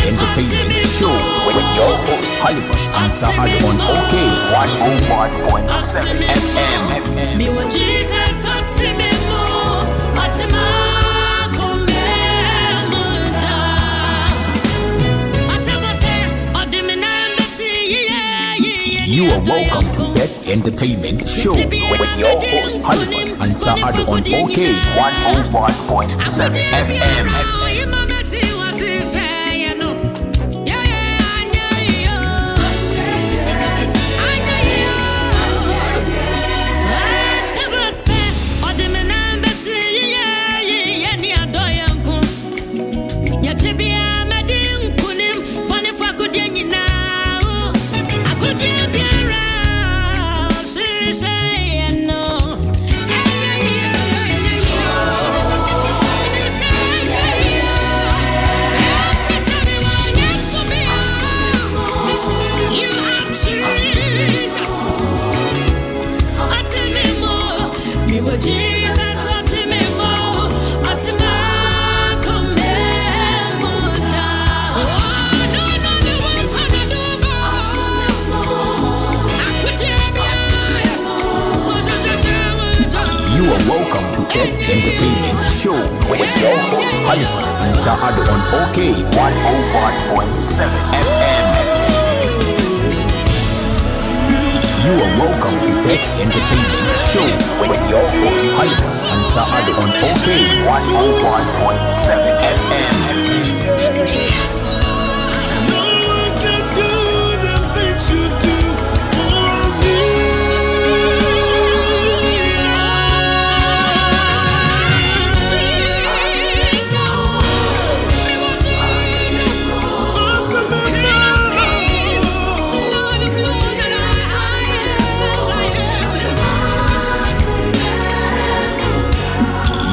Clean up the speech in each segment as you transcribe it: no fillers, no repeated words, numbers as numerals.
Entertainment Show with your host Halifax and Addo on OK 101.7 FM. Me want Jesus to me more, You are welcome to Best Entertainment Show with your host Halifax and Addo on OK 101.7 FM. You are welcome to Best Entertainment Show with your host Halifax and Addo on OK 101.7 FM. You are welcome to Best Entertainment Show with your host Halifax and Addo on OK 101.7 FM.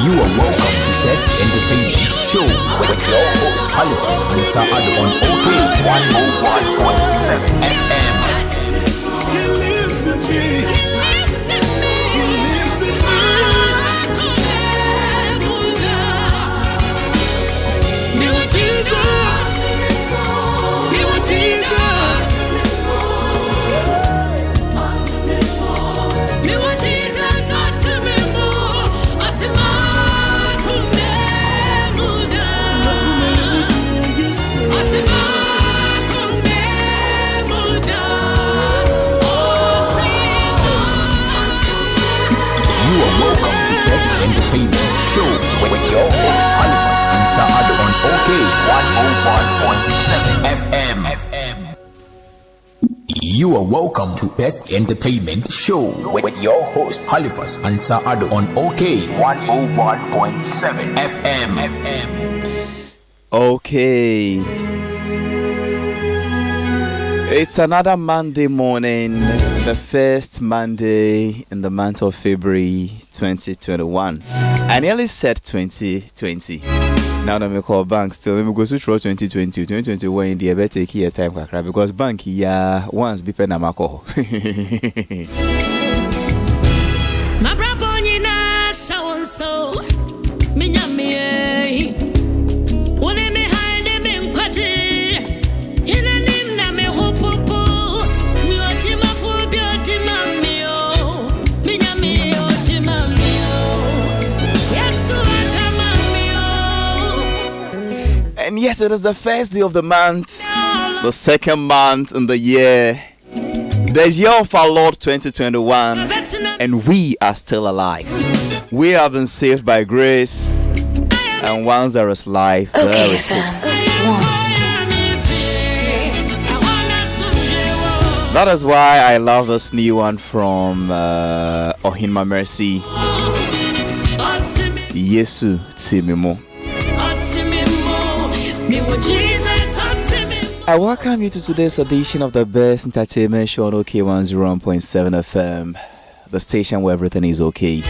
You are welcome to Best Entertainment Show with your host Halifax and Addo on OK 101.7 FM. He lives in me. He lives in me. He lives in me. Me want Jesus. Me want Jesus. Me want Jesus. Entertainment Show with your host Halifax and Addo on OK 101.7 FM. You are welcome to Best Entertainment Show with your host Halifax and Addo on OK 101.7 FM. Okay. It's another Monday morning, the first Monday in the month of February 2021. I nearly said 2020. Now that me call bank still, let me go through 2020, 2021 in the better take your time because bank yeah once be pen amako. My brother na so minyame. One me hide me nkwaje. And yes, it is the first day of the month, the second month in the year, the year of our Lord 2021, and we are still alive. We have been saved by grace, and once there is life, there is hope. That is why I love this new one from Ohinma Mercy, Yesu Timimo. I welcome you to today's edition of the Best Entertainment Show on OK 101.7 FM, the station where everything is okay.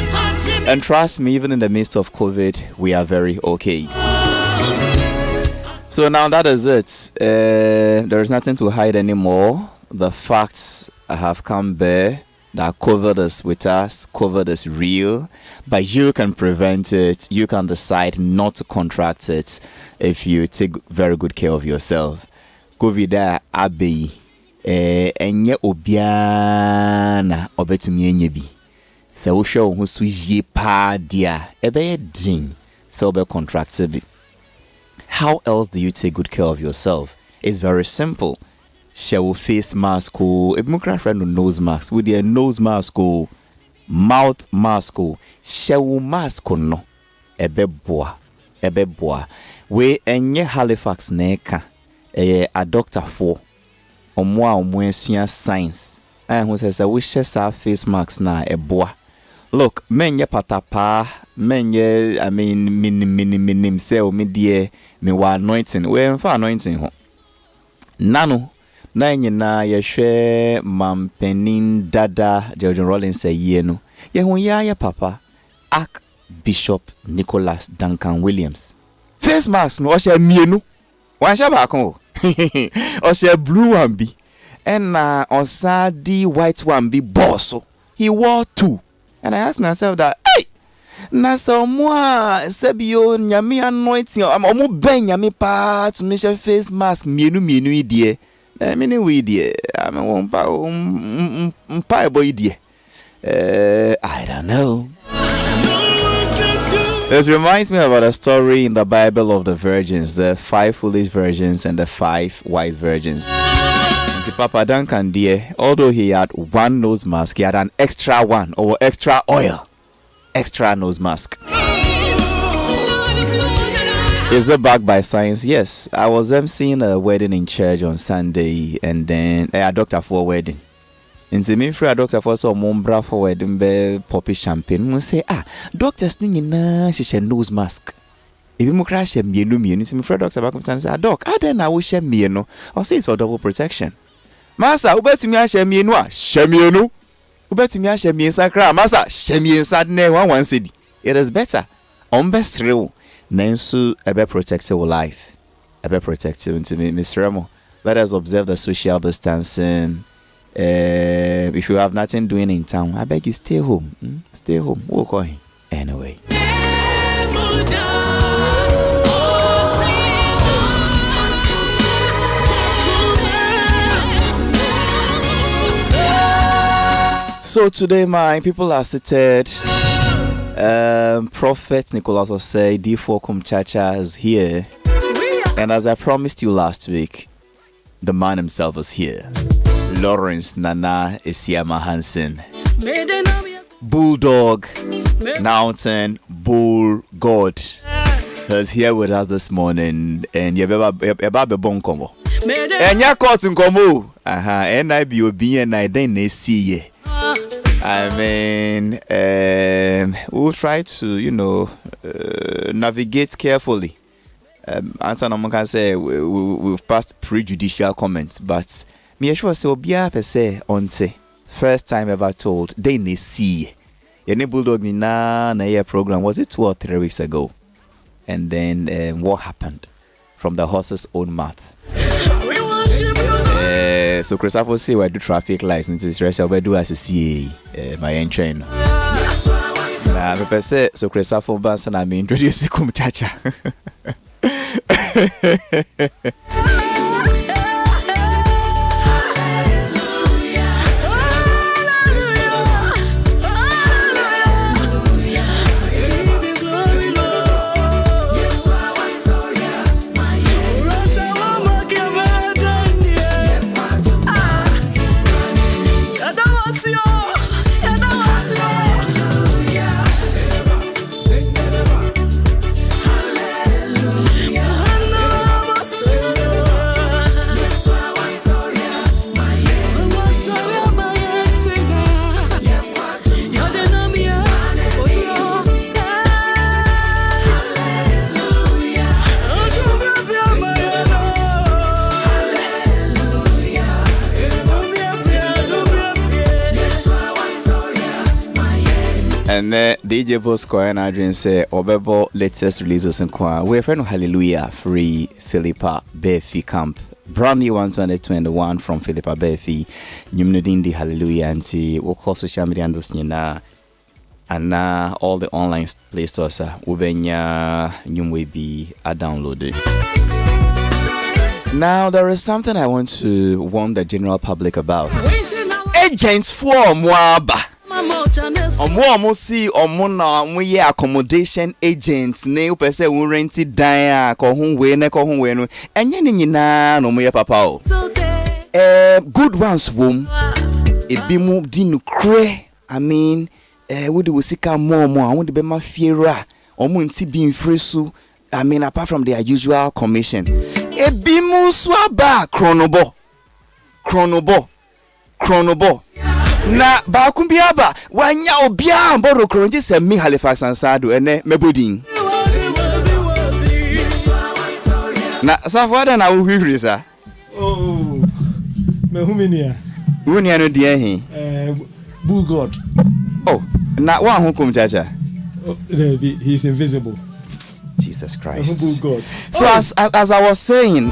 And trust me, even in the midst of COVID, we are very okay. So now that is it. There is nothing to hide anymore. The facts have come bare. that covered us with us, covered us real, but you can prevent it. You can decide not to contract it if you take very good care of yourself. COVID abe enye obiana obetumi enye bi. Se wo hwe wo so yie pa dia ebe din se obe contract bi. How else do you take good care of yourself? It's very simple. Shall face mask or a friend nose mask with their nose mask or mouth mask or shall mask or no a beboa. We enye Halifax neka a doctor for or more science and who says I wish our face masks na a boa. Look, menye patapa, menye I mean minim sell me dear me wa anointing. We for anointing ho. Nano na nyina yehwe mampenin dada George Rollins ye no ye hu ya papa Archbishop Nicholas Duncan Williams face mask no o she mienu wan sha ba kon o she blue one bi and on sadi white one bi boss he wore two and I asked myself that hey na so moi sebio nyame anointing omo ben nyame pa to me face mask mienu idie mini we die am mpa boy die I don't know. This reminds me about a story in the Bible of the virgins, the 5 foolish virgins and the 5 wise virgins. And Papa Duncan dear, although he had one nose mask, he had an extra one or extra oil, extra nose mask. Is it backed by science? Yes. I was emceeing a wedding in church on Sunday and then a doctor for a wedding. And the main a doctor for some mombra for wedding be poppy champagne. We say, doctors no na she nose mask. If you crash a mienu, it's my doctor back and say, doc, I then I will share mienu. I'll say it's for double protection. Masa, who bet to me I share mienu? Shemienu. Who bet to me I share mien sacra? Masa, shemien sadne one city. It is better. Best real. Nensu ebe protect your life. Ebe protect you into me, Miss Remo. Let us observe the social distancing. If you have nothing doing in town, I beg you stay home. Stay home. Walk on. Anyway. So today, my people are seated. Prophet Nicholas will say D4 Kumchacha is here, and as I promised you last week, the man himself is here. Lawrence Nana Isiama Hansen, Bulldog, Mountain Bull God, is here with us this morning, and Yababe Bonkomo, and ya caught in Komo, and I be obedient, I didn't see ye. I mean, we'll try to, navigate carefully. Answer no can say we've passed prejudicial comments, but me sure say obia per se on say first time ever told they ne see. Your Bulldog ni na year program was it 2 or 3 weeks ago, and then what happened from the horse's own mouth. So Christopher say we do traffic licenses, rest we do as a CA my entrain. Nah, me say so Christopher Banson I me introduce kum chacha. And DJ Bosco and Adrian say Obebo latest releases in Kwa. We're friend of Hallelujah Free Philippa Befi Camp Brand new one 2021 from Philip Abefi. Nyumnudindi hallelujah and see we'll call social media and this and all the online play stores ubenya nyumwe be are downloaded. Now there is something I want to warn the general public about. Agents for Mwaba. Omo see omo na mo ye accommodation agents ne u pese we rent dan a ko hu we no enye ne nyina no mo ye papa o good ones wom ebi mu di no kre I mean we do sika more I want to be ma fiera omo nti bi mfresu I mean apart from their usual commission ebi mu so aba chronobo na ba kumbiaba wanya obia mboro kronje se mi Halifax and Addo ene mebodin na safwada na uhiri sa mehuminia unia no die he Bulldog na wa hukum chacha he is invisible. Jesus Christ. Bulldog. So as I was saying,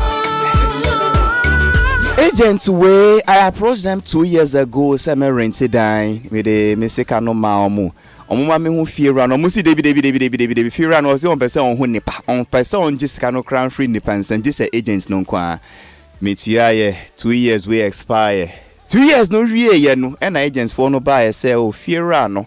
agents way I approached them 2 years ago say me rent down with the mesika no ma omo ma me hu fiera no mo si David fiera no say on person on hu nipa on person on jisika no crown free nipa and this agents no kwa me tua ye 2 years we expire 2 years no wie ye no and agents for no buy say o fiera no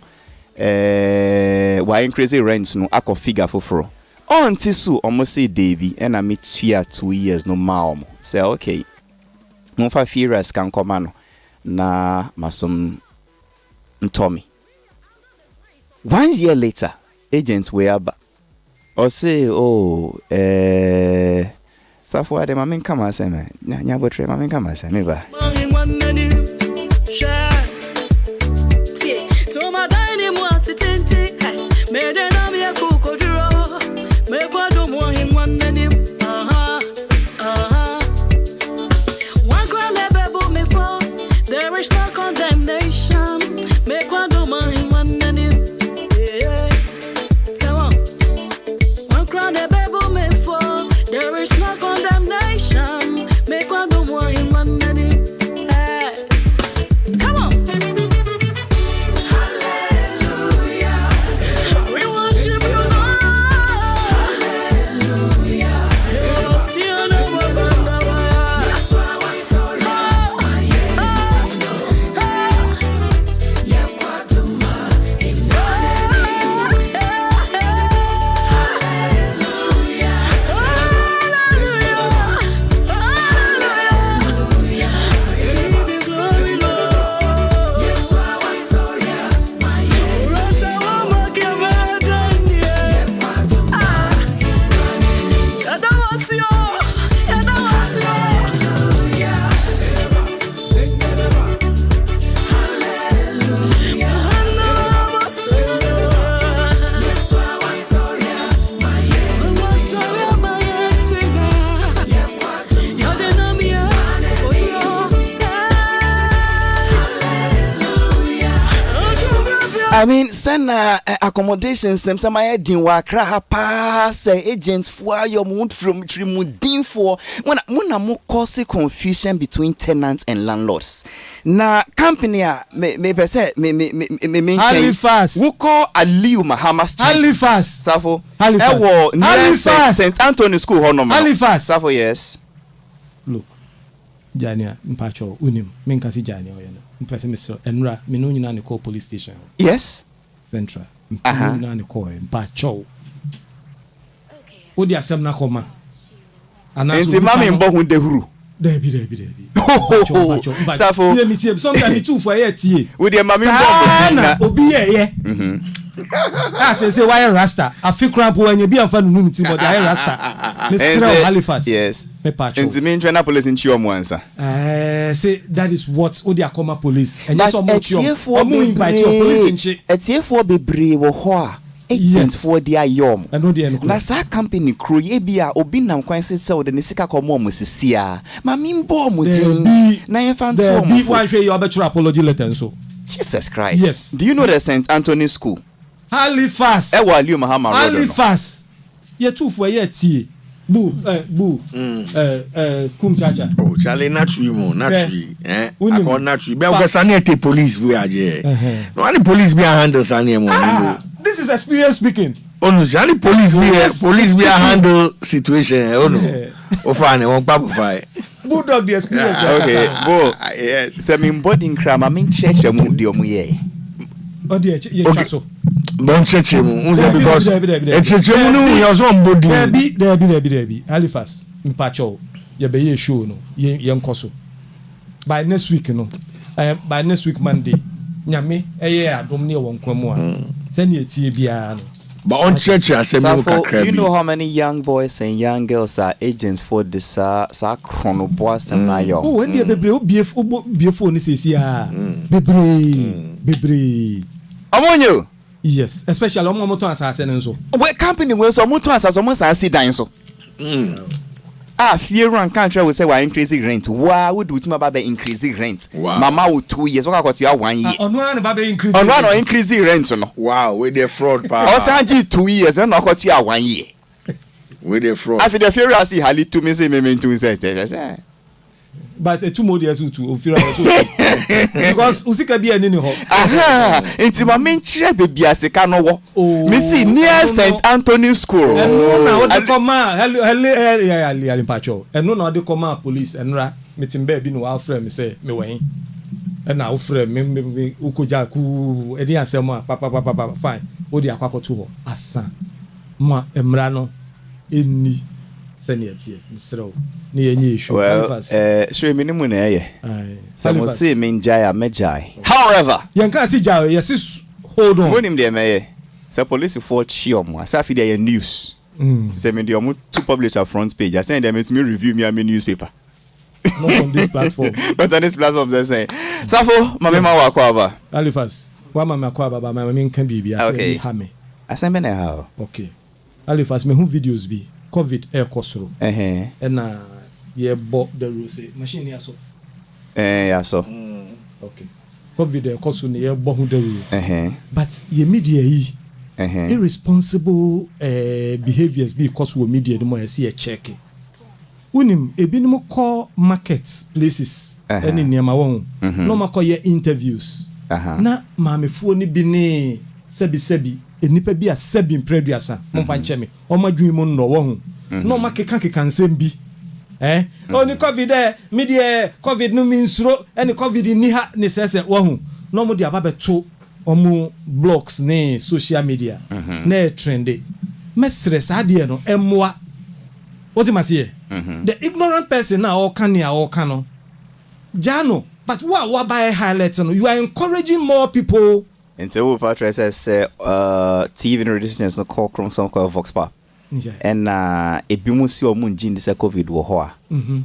why increase rent no akọ figure foforo on tisu omo say David and I me tua 2 years no ma omo say okay Monfa Firas can come na masom Tommy. 1 year later, agents were up. Or say, Safwa de mamin kama seme. Nyabotre mamin kama seme ba. I mean, send accommodations. Some I din wa kra pa say agents for your mood from trimudin for when mo cause confusion between tenants and landlords. Na company me Halifax. Who call Aliu Mahama Street. Halifax. Safo. Halifax. St. Anthony School hono. Halifax. Safo yes. Look. Jania mpacho unim. Menkasi Jania oyeno. Mpese Mr. Enra minu nyina ne call police station. Yes. Central. Nyina ne call mpacho. Odi asem na koma. Enti mama mbo hu dehuru. Debi. Safo. Sometimes too for here tie. Odi mama mbo na obi ye. Say why rasta afikra po anya bi amfa nunu nti mo da rasta Mr. Halifax yes me pacho nti me ntwe na police nchi omo ansa say that is what odi akoma police and so much omo invite your police nchi etiefo bebre wo ho a agents for their yom na sa company crew ye bia obi nam kwan se de ne sika ko mo sisia ma mi mbo mo jin na ye fan to mo before I say you better apology letter so Jesus Christ. Yes. Do you know the St. Anthony School? Halifax. Halifax. Ye too for ye tie. Kum Chacha. Oh, Charlie, naturally. I call naturally. But Sani police we are here. No, any police be a handle Sani. This is experience speaking. Oh no, Charlie, police be a handle situation. Oh no, oh fine, one papa fine. Bulldog the experience. Okay, yes. So me body in crime. I mean church mu di omu ye. Oh dear, yes. Don't church him. Because church him no, you also on body. There be. Halifax, Mpacho. You be ye show no. Ye nkoso. By next week no. By next week Monday. Nyame Adom ne won kwamu a. Send ye tie bia no. But on church, I said, you know how many young boys and young girls are agents for this chrono boys and my young. Oh, when they be phone is here. Bebre. Among you? Yes, especially on motor assassin and so. What company will some motor as almost as see dying so? Fear and country will say, why increasing rent? Why would we talk about increasing rent? Wow. Mama would 2 years. What got you 1 year? On one about increasing. On one or increasing rent, no. Wow, with the fraud power. Also, 2 years, and not got you 1 year. With the fraud. After the fear, I see Hali to me say, me to say. But 2 more years to fear because Usika be an in aha, into my main chair, baby, as a canoe. Oh, Missy near St. Anthony School. And no, what the command, hello, Pacho, and no, the command police and ra, meeting baby, no, our friend, say, me way. And now, friend, me, Ukujaku, Eddie Selma, papa, fine, Odi Aquaco to Asa, Ma, Emrano, any senior here, Mr. Well, show me no money. Some say me jaya mejai. However, you can't see jaya. Yes, hold on. When him there, me say police report chiom. I say fi there news. Say me the to publish a front page. I say them it's me review me a newspaper. Not on this platform. Not on this platform. They say. Safo, my mama wa kwaba. Halifax. Wa mama kwaba ba my main can be. Okay. I say me na how. Okay. Halifax me who videos be COVID air kosoro. And yeah, bought the rules. Machine here so. Yeah, so. Okay. COVID cost on yeah, bought the rule. But ye media irresponsible behaviors because we media the more I see a check. Unim e bi no call markets places. Any near my own. No ma call your interviews. Na maamefuo ni bi ne sebi enipa bi a sebi impreduasa. Mo fa nche me. O ma dwun mu no wo ho. No ma keka nsem bi. Only COVID media COVID no means any COVID ni ha ni sese wo hu no mo dia ba beto omo blogs ne social media na trendy mesre sade no emwa what you must hear the ignorant person na all can no jano but what by highlights no you are encouraging more people until we patrol says TV and radio no call from some call Vox Pop. And ebimusi omunjin this COVID wo ho a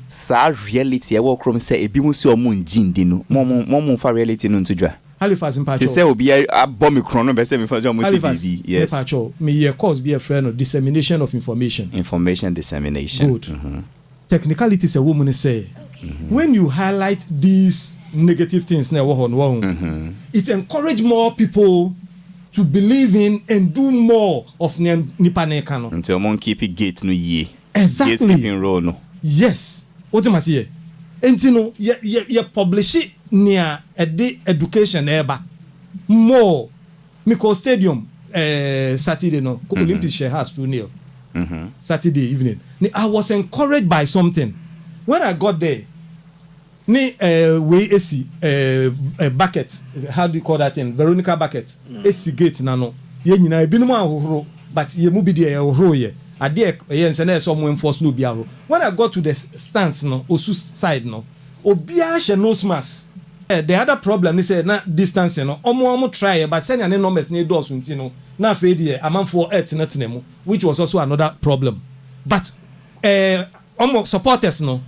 sa reality e wo krom say ebimusi omunjin di no mo fa reality no ntodwa Halifax Mpacho say obi abom mikron no be say me fa jo mo CBD yes Mpacho me your course be a friend of dissemination of information dissemination good technicalities a woman say when you highlight these negative things na wo it encourage more people to believe in and do more of nipa ne kano until mon keep it gate no ye exactly gatekeeping role no yes what you must hear enti no ye publish it near education eba more Miko Stadium Saturday no Olympic share has 2-0 Saturday evening I was encouraged by something when I got there ni we AC bucket how do you call that thing Veronica bucket AC gate na no ye nyina ebinom ahohoro but ye mu bi de ahohoro ye ade ye nse na so mo enforce no bi ahoro when I got to the stands no osu side no obia she nose mask the other problem is say na distance no omo try but send any numbers na do so nti no na fe de amanfo earth na tenemu which was also another problem but omo supporters no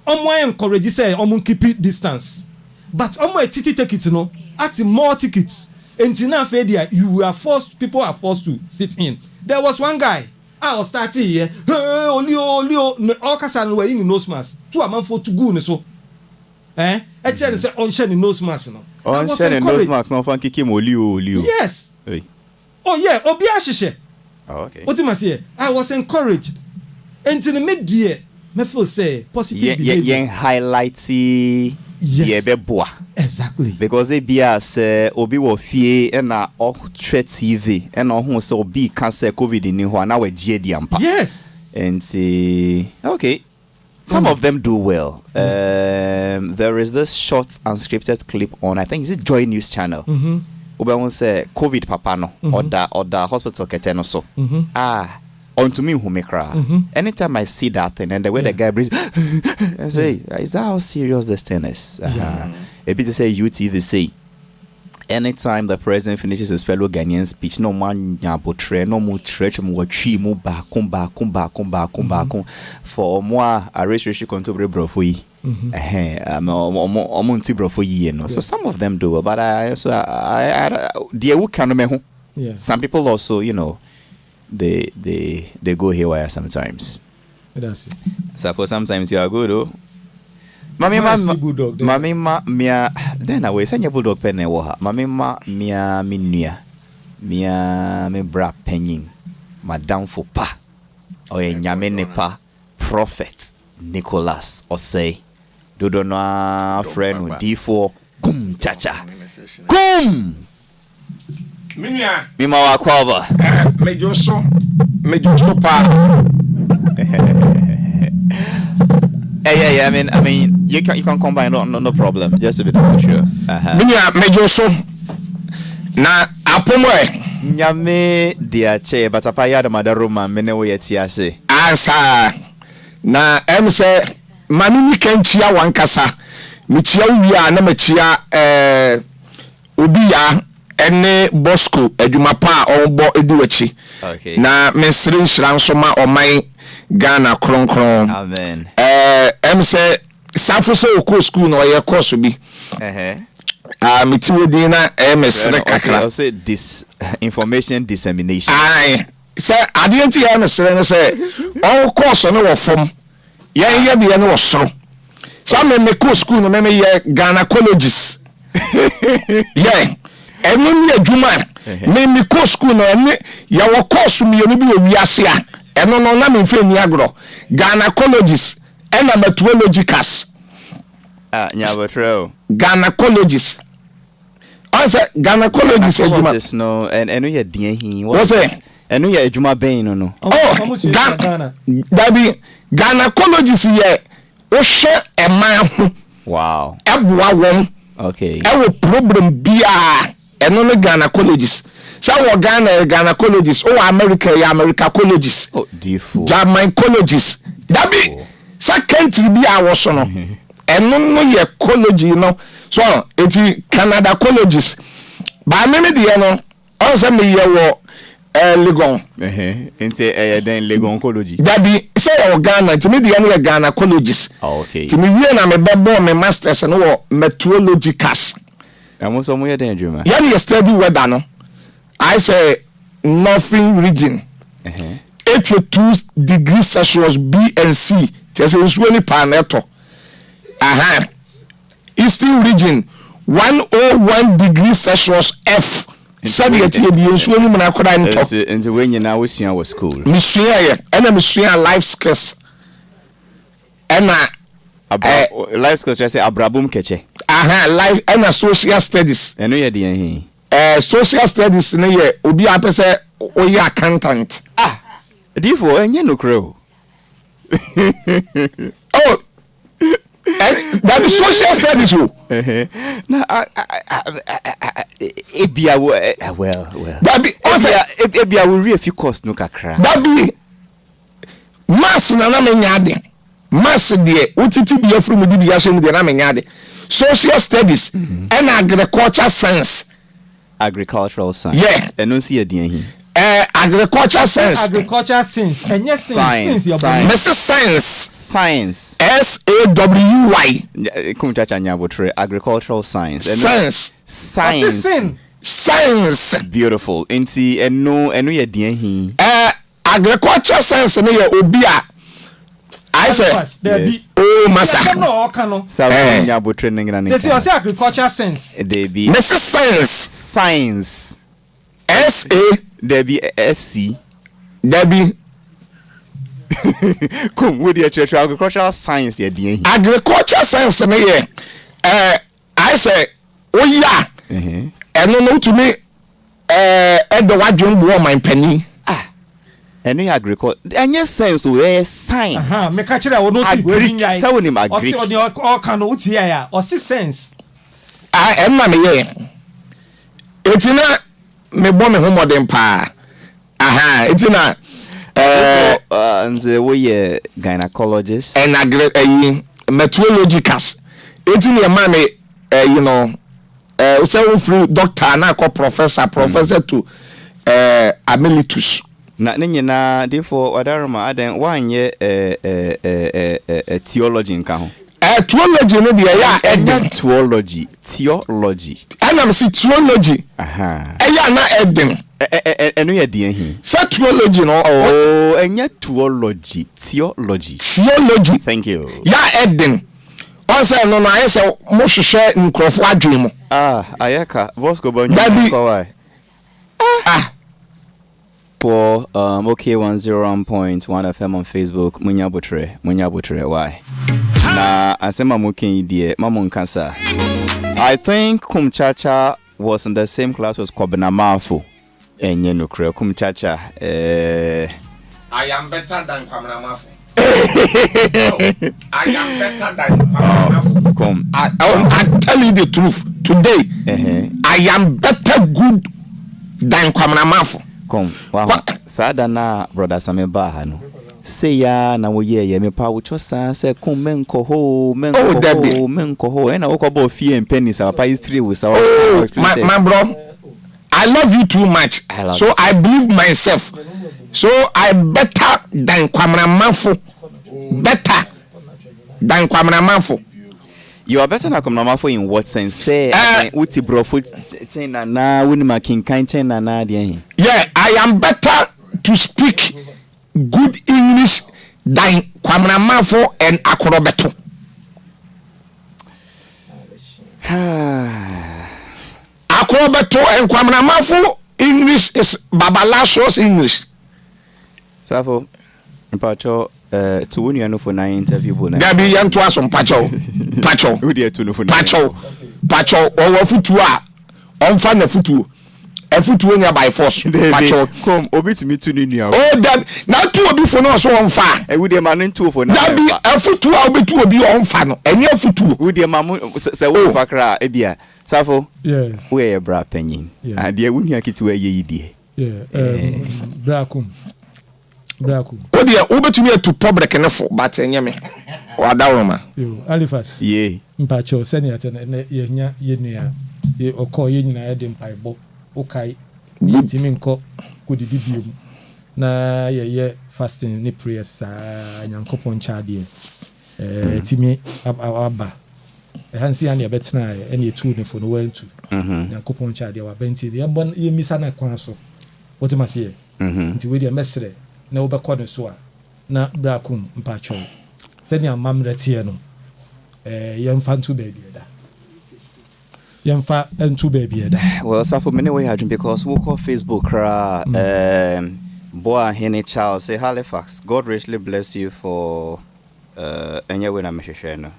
omo encourage say omo keep distance but omo titi take it no at more tickets until now people are forced to sit in. There was one guy I was starting here only all kasan were in nose mask two amount for to go so actually say on share nose mask no on share nose mask no fan kiki olio yes oh yeah obi ashishe okay what you must say I was encouraged Enti me die me feel say positive behavior. Yen highlighty yebeboa. Exactly. Because they be as obi wo fie na o twe TV na ho so obi cancer COVID ni ho na we gie di ampa. Yes. And okay. Some of them do well. There is this short unscripted clip on, I think, is it Joy News Channel? Obi won say COVID papa no or the hospital keteno so. Onto me who me cry. Anytime I see that thing and the way the guy breathes, I say, is that how serious this thing is? A bit to say UTV say. Anytime the president finishes his fellow Ghanaian speech, no man portray, no more stretch, more chi, more back, for more a race contobre bro for ye. For ye, no. So some of them do, but I dear who can know. Some people also, you know, they go haywire sometimes. That's it. So for sometimes you are good, oh. Mami ma mia then away send your bulldog pen e wo ha. Mami ma mia minua. Mia me bra penyin. Madam for pa. Oye nyame ne pa. Prophet Nicholas Osei. Dodo no friend D4 kum chacha. Kum. Minua. Mima wa kwaba. Mejo so pa. Yeah. I mean, you can combine. No problem. Just to be double sure. Minya mejo so na apomwe. Nyame dia che but apa ya da madaroma mene wo yeti ase. Ansa na say mami ni kanchia wankasa. Michia wi na machia obi ya ene Bosco adwuma pa onbo ediwachi. Okay. Na mesre nhira nso ma oman Ghana kronkron. Amen. Say safo so ko school no ye course bi. Miti wodi na mesre kakra. Say this information dissemination. Aye. Say adenti ya mesre no say all course no wo fom. Ye de no wo soro. Some me ko school no me ye Ghana colleges. Yeah. Enu ni adwuma. Me ko school no ene ya wo course mi ye bi wiase a. Eno no na me mfe ni agro. Ghana colleges ena meteorologicals. Nyabotro. Ghana colleges. Also Ghana colleges adwuma. No enu ye den hin. What's it? Enu ye adwuma ben no. Oh, Ghana. Dabi Ghana colleges ye o hwe eman ho. Wow. Eboa won. Okay. Ewo problem bia eno no Ghana colleges. So Ghana colleges, America colleges. Oh, D4. German colleges. That be country be our son. And no ye college, you know. So it's Canada colleges. But many the also me ye Legon. Into then Legon college. That be say Ghana to me the Ghana colleges. Okay. To me we na me bebo me masters and meteorologicals. I'm also more than you, man. Yeah, study weather no. I say Northern region. 82 degrees Celsius B and C. Just really paneto. Eastern region 101 degrees Celsius F. Sabi ati ebi nsuo ni muna koda nto. Into when you now was in our school. Misua ye, ena misua life skills. Ena life skills just say abrabum keche. Life ena social studies. Eno ye di hin. Social studies ne ye obi apese oye accountant. Therefore enye no crow. Oh, that is social studies. Na ebia well. That be ebia we read a few course no kakra. That be mass na menyade. Mass de utiti bi afru mu di bi asem de na menyade. Social studies and agriculture science. Agricultural science. Yeah. And no see a din agriculture science. Agriculture science. And yes, science. Mrs. Science. Science. SAWY. Kumchacha nyabotre. Agricultural science. Science. Science. Beautiful. Enti enu ye din hin. Agriculture science ne ye obia. I say, yes. Oh, massa. Nyabotre ningina ningina. They say agriculture science. They be Mrs. Science. Science. SA. There be SC. There be Come with your church agricultural science here, dear. Agriculture science me here. I say, oh yeah. And no to me. At the white young woman penny. Any agriculture, and yes, sense where science. Me catch it. I will not see Agric, so in him agric. On your all canoe here, or 6 cents. I am not here. It's not me bomb home modern pa. Aha, it's not. And the way gynecologist And meteorologicals. It's in your money, you know. So through doctor na professor to emeritus. na nyina therefore wadaroma adan wanye theology nka ho Theology no be ya theology and I'm see theology ya na eden eno ye de hi say theology no enya theology thank you ya eden on say no I say mo hwehwe nkrofo adwen mu ayeka boss go banyu ko why for okay 101.1 FM on Facebook munya botre why na asema mukin die mamon kansa I think Kumchacha was in the same class as Kobina Mafu enye no kre Kumchacha I am better than Kwamina Mafu. I am better than Kwamina Mafu. Come I tell you the truth today. I am better good than Kwamina Mafu. Come wow sada na brother Sameba ha no say ya na wo ye me pa wo chosa say kum menko ho and wo ko bo fie pennies papa history we say my bro I love you too much so I believe myself so I better than Kwamina Mafu you are better than Kwamina Mafu in what sense say uti bro foot china na woni makinkan china na de yeah I am better to speak good English than Kwamina Mafu and Akorobeto. Akorobeto and Kwamina Mafu English is Babalasho's English. Safo, Pacho, to win you for 9 interview. There be young to us on Pacho. Who dare to know for Pacho, or Futua, on fan the Futu. A foot when by force. Come, obey to me to New. Oh, that now 2 will be for no so on fire. And with your man in 2 for now. That be a foot 2 will be 2 will be on fan. And your foot 2 with your mamu say Fakra, Ebia. Safo, Yes. Where bra penny. And dear wouldn't you to where ye dear. Yeah. Brakum. Oh dear, over to me to public enough but nyame. Or Daroma. You Halifax. Yea. Mpacho senior and ye or call ye in a dim pipe. Okay, ntimi nko kodidi biom na ye fasting ni prayers nyankopon chade timi aba hansi an ye betena ene tu ne fo no wantu nyankopon chade wa benti ye misa na kwan so wotima se nti we de mesre na wo bekọ ne so a na brakum mpacho seni amamre tie no ye mfantu baby da Yamfa and 2 baby. Well, so for many way I because we call Facebook boy Henny Charles say Halifax. God richly bless you for any way I'm share.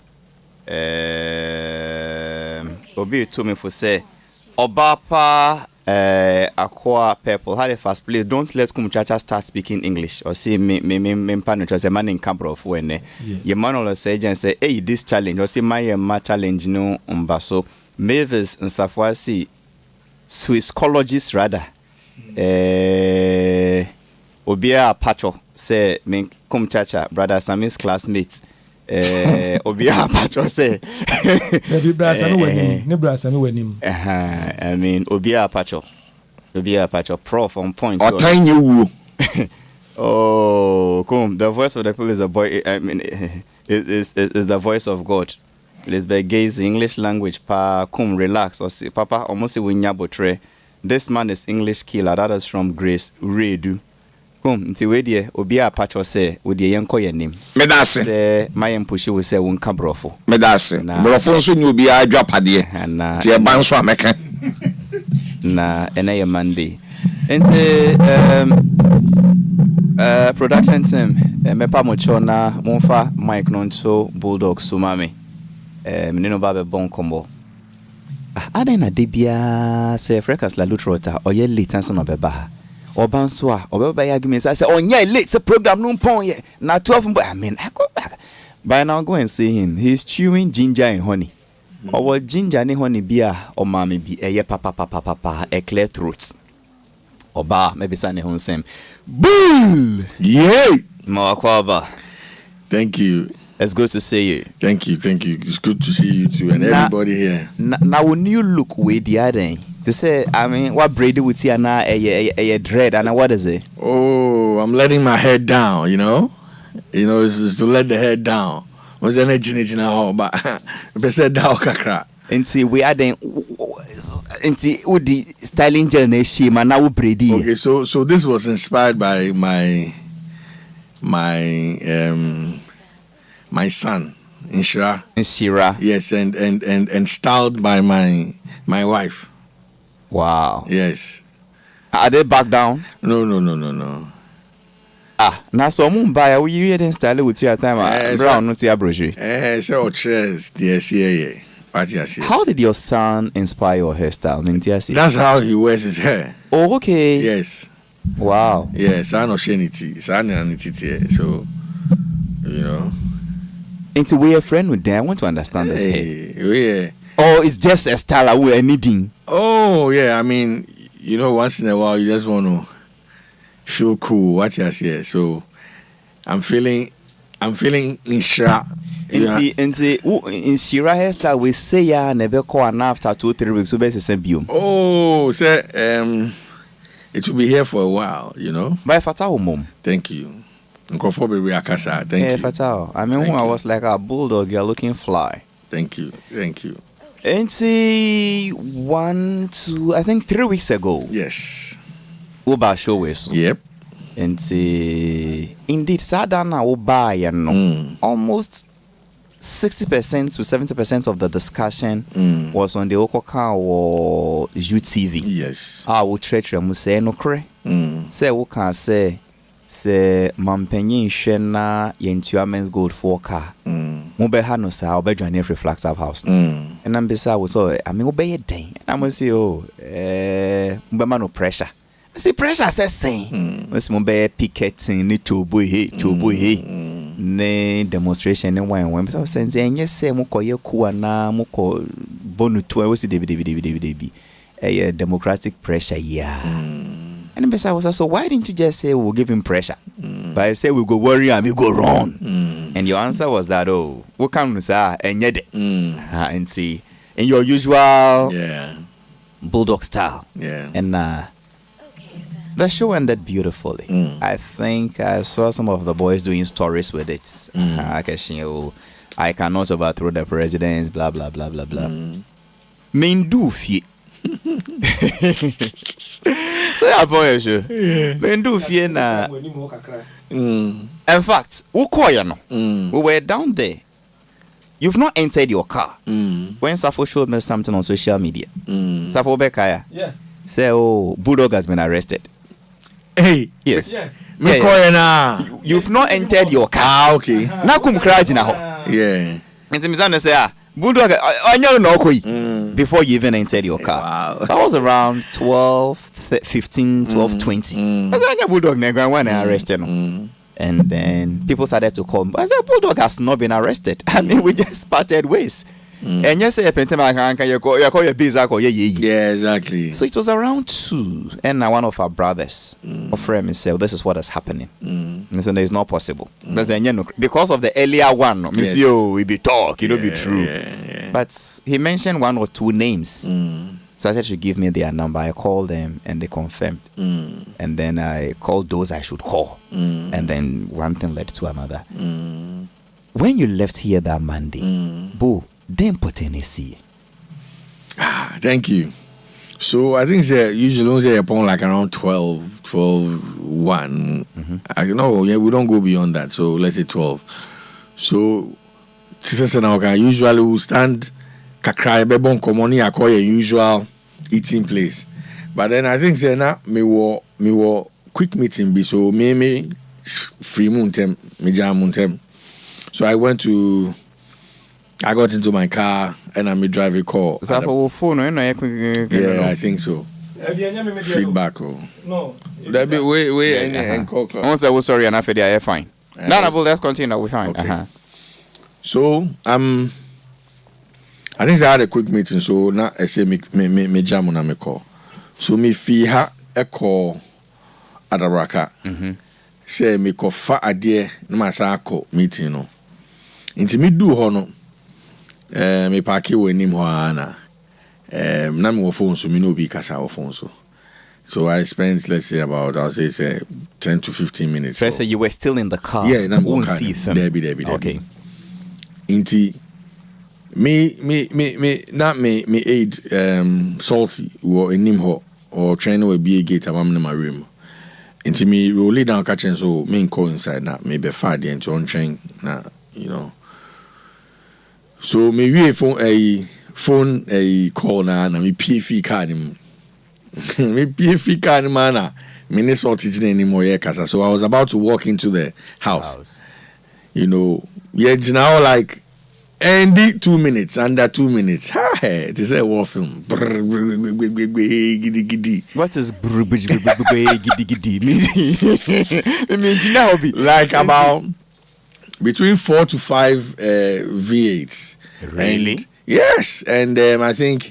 Obi to me for say Obapa Aqua Purple Halifax, please don't let Kumchacha start speaking English or see me partner a man in Campbell when your man will say and say, hey, this challenge or see my challenge no umbaso. Mavis and Safwasi Swissologist rather Obia Pacho say me come chacha brother Sammy's classmates Obia Pacho say I mean Obia Pacho prof on point or tiny you oh come the voice of the people is a boy I mean is the voice of God. Let's be gaze English language pa come relax or say papa almost say we nyabotre. This man is English killer. That is from Grace Redu. Come nti we die obi a patcho say we die yenko ye nim. Medase. Say my empushi we say won ka brofo. Medase. Brofo nso ni obi a dwapade. Na tie ban so ameka. Na ena ye Monday. Into production team, mepa mochona monfa mic nonto Bulldog sumami. Menino babe bon combo. Ada na debia se frekas la lutrota oye late ansa no beba. Oban so a obeba ya give say onye late se program no pon ye na 12 I mean I go back. By now go and see him. He's chewing ginger and honey. Or ginger and honey beer or mommy be a papa a clear throat. Or bar maybe sane hon same. Bull! Yay! Makwaba. Thank you. It's good to see you. Thank you. It's good to see you too and everybody here. Now when you look with the other they say, I mean, what Brady would see now a dread and what is it? Oh, I'm letting my head down, you know? It's to let the head down. Was energy now, but said down kakra. Until we are then until the styling journey she man now Brady. Okay, so this was inspired by my son Inshira. Yes, and styled by my wife. Wow. Yes. Are they back down? No. Now so buy we read and style with your time brown not your brochure. So chairs the How did your son inspire your hairstyle? That's how he wears his hair. Oh, okay. Yes. Wow. Yes, I know Shenity. So Into we a friend with them. I want to understand this hair. Yeah. Oh, it's just a style we are needing. Oh yeah, I mean, once in a while you just want to feel cool. What you say? So I'm feeling Inshira. Inshira hairstyle we say ya never call and after 2-3 weeks so best same biome. Oh, say it will be here for a while, By Fatao mom. Thank you. Thank you. Fatao. I mean, when I was like a bulldog, you're looking fly. Thank you. And see 3 weeks ago. Yes. Uba show was. Yep. And see indeed Sadana Uba almost 60% to 70% of the discussion was on the Okoka or UTV. Yes. I will treacher mu say no kre. Say we can say mampenyin hwena yentua gold for car. Mo be ha no sa obedwane every flax up house. And I'm beside we so I mean obey den. And I'm say mo be no pressure. See pressure says saying. Mo be picketing ni chobo he ne demonstration ne wan so sense enye say mo koye ku ana mo ko bonu to we see debi a democratic pressure and then I was so why didn't you just say we'll give him pressure? But I say we'll go worry and we go run. And your answer was that what can we say and yet and see in your usual bulldog style. Yeah. And the show ended beautifully. I think I saw some of the boys doing stories with it. I cannot overthrow the president, blah blah blah blah blah. Mendu fie. So I boy sure. Mendu fie na. In fact, we were down there. You've not entered your car. When Safo showed me something on social media. Safo Bekaya. Yeah. Say, Bulldog has been arrested. Hey. Yes. Yeah. You've not entered your car. Okay. Na kum crash na ho. Yeah. Nti mizana say Bulldog anya no koi before you even entered your car. Wow. That was around 15, 20. Anya Bulldog na gwan when arrested no. And then people started to call me. I said Bulldog has not been arrested. I mean we just parted ways. And yes, yeah, exactly. So it was around 2, and one of our brothers, a friend, said, "This is what is happening." And so it's not possible. Because of the earlier one, Monsieur, we be talk, it will be true. But he mentioned 1 or 2 names. So I said, "You give me their number." I called them, and they confirmed. And then I called those I should call, and then one thing led to another. When you left here that Monday, Boo. Then Tennessee. Thank you. So I think usually upon like around 1. I know, we don't go beyond that. So let's say 12. So usually we stand kakra bebon komoni akoye usual eating place. But then I think say na me were quick meeting be so me free moontem me jam moontem. So I got into my car and I drive a car. Is that for phone or yeah, I think so. Feedback. No. That be way and call. Once I was sorry and after they are fine. No, let's continue. We fine. Okay. So I think I had a quick meeting. So now I say me jam on my call. So me fee ha a call at a raka. Say me ko fa adie no ma sa call meeting no. Inti me do ho no. Me park we nim ho ana. Na me wo phone so me no be kasa wo phone so. So I spent, let's say, about, I'll say 10 to 15 minutes. First, you were still in the car. Yeah, and I'm won't see them. Debbie. Okay. Inti, me aid, salty, or in Nimho, or train will be a gate, I'm in my room. Inti me roll it down, catching so me call inside now, maybe 5 days into on train, now, you know. So me we phone a call now, and me PFE card him. Me PFE kind of man, me not teaching anymore. So I was about to walk into the house. You know, now like Andy 2 minutes, under 2 minutes. Hey, this is a war film. What is giddy? Like about between 4 to 5 V8s. Really? And, yes, and I think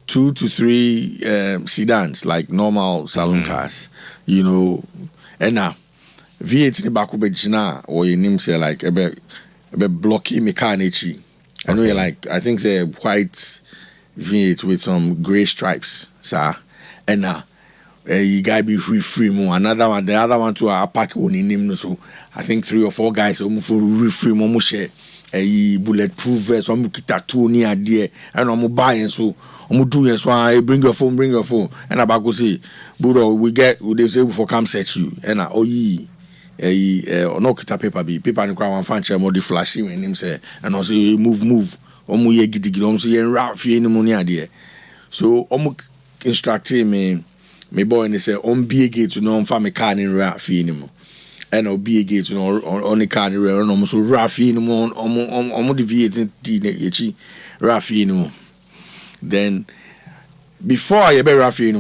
2 to 3 sedans, like normal saloon cars, you know. And now, V8 ni back ubejina or you name say like ebe blocky mechanici. I know you like I think say white V8 with some grey stripes, sir. And now, you gotta be free more. Another one, the other one too, I pack one in him. So I think 3 or 4 guys for free more share. A bulletproof vest, some kita 2 near there, and I'm buying so. Do so I bring your phone, and I go say, Bulldog, they say before come search you, and I no kita paper and crown fan chair more the flashing when him say, and I say move, ye giddy, say rap for any money idea. So instructing me boy and they say be a gate to know family car in rap for anymore. And I'll be a gate to know on the car and almost so rough anymore on the V8 rap anymore. Then before I ever Rafi no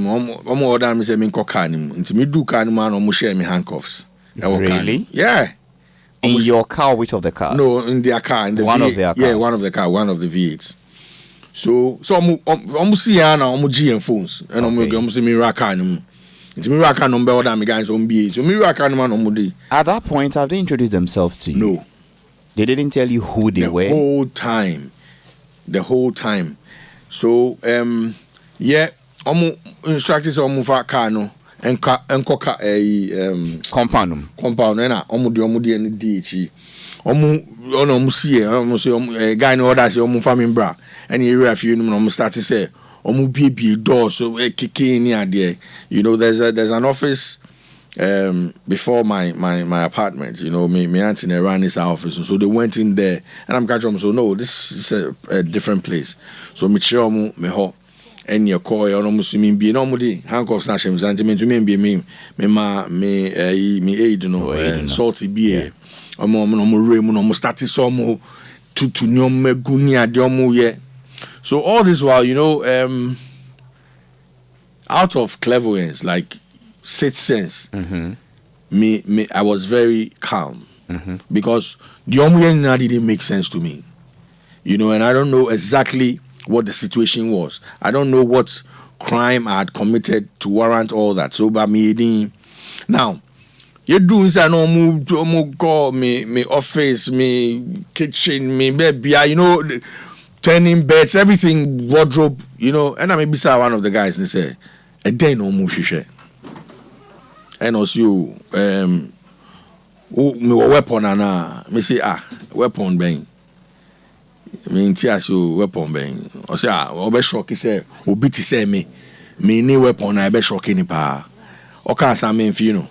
more than me say me car into me do car man or share me handcuffs. Really? Yeah. In your car, which of the cars? No, in their car, in the one V8. Of their cars. Yeah, one of the car, one of the V8s. So I'm see now I'm GM phones and I'm see me rack car. It's me rack number or that me guys on B. So me rack man on At that point, have they introduced themselves to you? No. They didn't tell you who they were? The whole time. So yeah, instructors for car no and coca a compound na di any DH see guy no order say family bra and area few no start to say be door so kicking near there. You know there's an office before my apartment, you know, me auntie ran this office, so they went in there, and I'm catching them. So no, this is a different place. So me chill me ho, and your call you almost me be normally handcuffs na shem zanti me to me aid no salty beer. No started some to nyom gunia diomu ye. So all this while, you know, out of cleverness, like 6th sense, I was very calm because the Omuyen didn't make sense to me, you know, and I don't know exactly what the situation was. I don't know what crime I had committed to warrant all that. So, by me, now, you do inside no call me office, me kitchen, me baby, you know, turning beds, everything, wardrobe, you know, and I may be one of the guys and say, a day no move share. And also, me weapon and me say weapon bang. Me intia so weapon bang. O say obe shock say obi ti say me ni weapon na be shock ni pa. O ka sa me mfi no.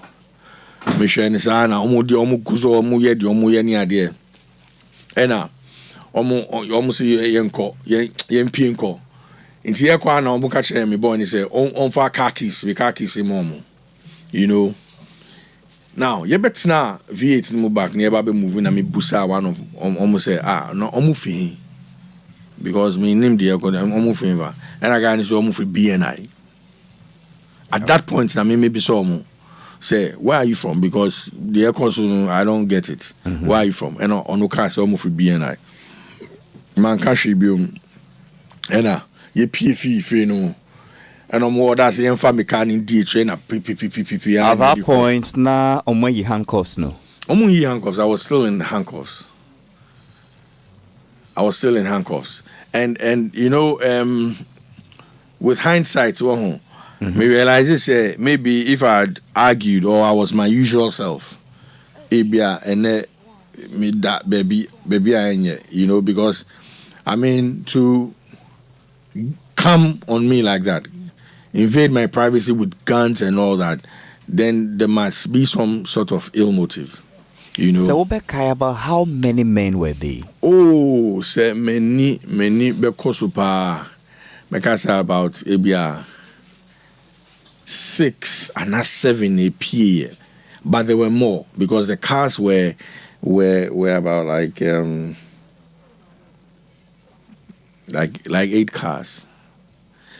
Me hwe ni sa na omo kuzo omo ye ni ade. E na omo si yenko yen pie nko. Into here, kwa na omu catch me boy and say on for car keys, we car keys him you know. Now, you bet na V8 no back near baby moving and me busa one of almost say no omu fi because me name the omu fi and I got so omu fi BNI. At that point, I mean maybe so omu say where are you from because the air console I don't get it. Where are you from? And on no car so omu fi BNI. Man cash be and ye PFE no. And more that's the family can indeed train a PPPPP. At that point, now omo yi handcuffs no. Omo yi handcuffs. I was still in handcuffs. And you know, with hindsight, me realize this. Maybe if I had argued or I was my usual self, and me that baby, you know, because I mean to come on me like that. Invade my privacy with guns and all that, then there must be some sort of ill motive, you know. So, about how many men were they? Oh, say many, because about maybe 6 and not 7 a PA, but there were more because the cars were about like 8 cars,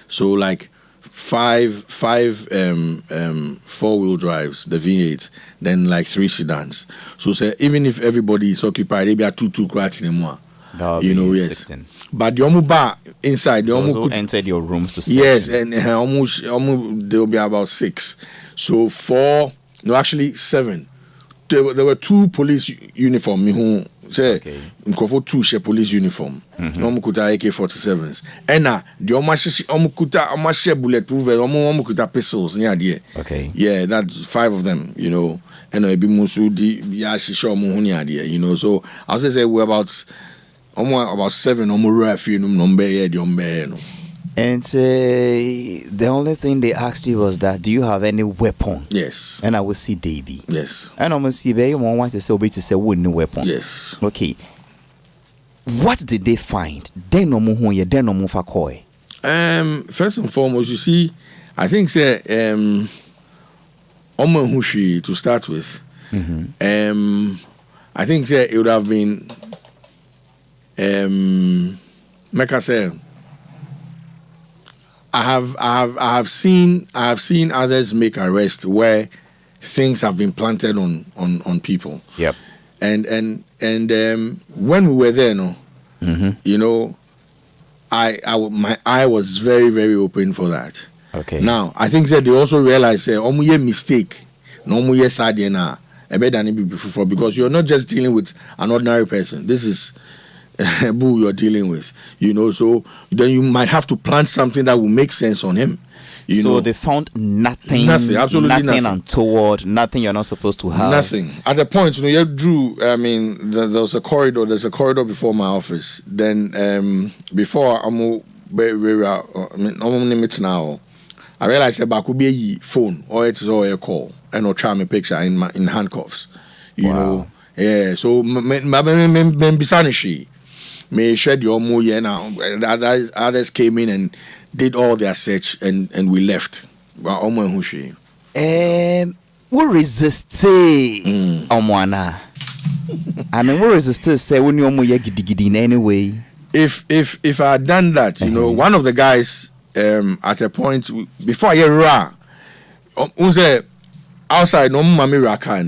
so like. Five 4-wheel drives, the V8, then like 3 sedans. So say even if everybody is occupied, maybe 2 crats anymore. You know, yes. 16. But the bar inside, the also entered your rooms to see. Yes, and almost there will be about 6. So 4, no, actually 7. There were 2 police uniform. Who say Nkofo 2 share police uniform. Kuta AK-47s. And the Omo share bulletproof. Omo kuta pistols. Okay. Yeah, that's 5 of them. You know, and be musu di yashisho muhunya. You know, so I was say we're about 7 Omo ref number the And the only thing they asked you was that, do you have any weapon? Yes. And I will see Davy. Yes. And I'm going to see Baby want to say wooden weapon. Yes. Okay. What did they find? They no more here, they no more for koi. First and foremost, you see, I think say Omo Hushi to start with. I think say it would have been Mecca say I have seen others make arrests where things have been planted on people. Yep. And when we were there, you know, my eye was very, very open for that. Okay. Now I think that they also realize omuye mistake, no omuye sadie na ebe than be before because you're not just dealing with an ordinary person. This is who you're dealing with, you know, so then you might have to plant something that will make sense on him. You know, they found nothing, absolutely nothing untoward, nothing you're not supposed to have. Nothing. At the point, you know, you drew, I mean, there's a corridor before my office. Then before I'm now, I realized that I could be a phone or it's all a call and or try my picture in handcuffs. You know, yeah. So Bisanishi. May shed your more now. Others came in and did all their search and we left. Well, we resisted Omwana. I mean, we resisted say when you gidi in any way. If I had done that, you know, one of the guys at a point before I outside no miraka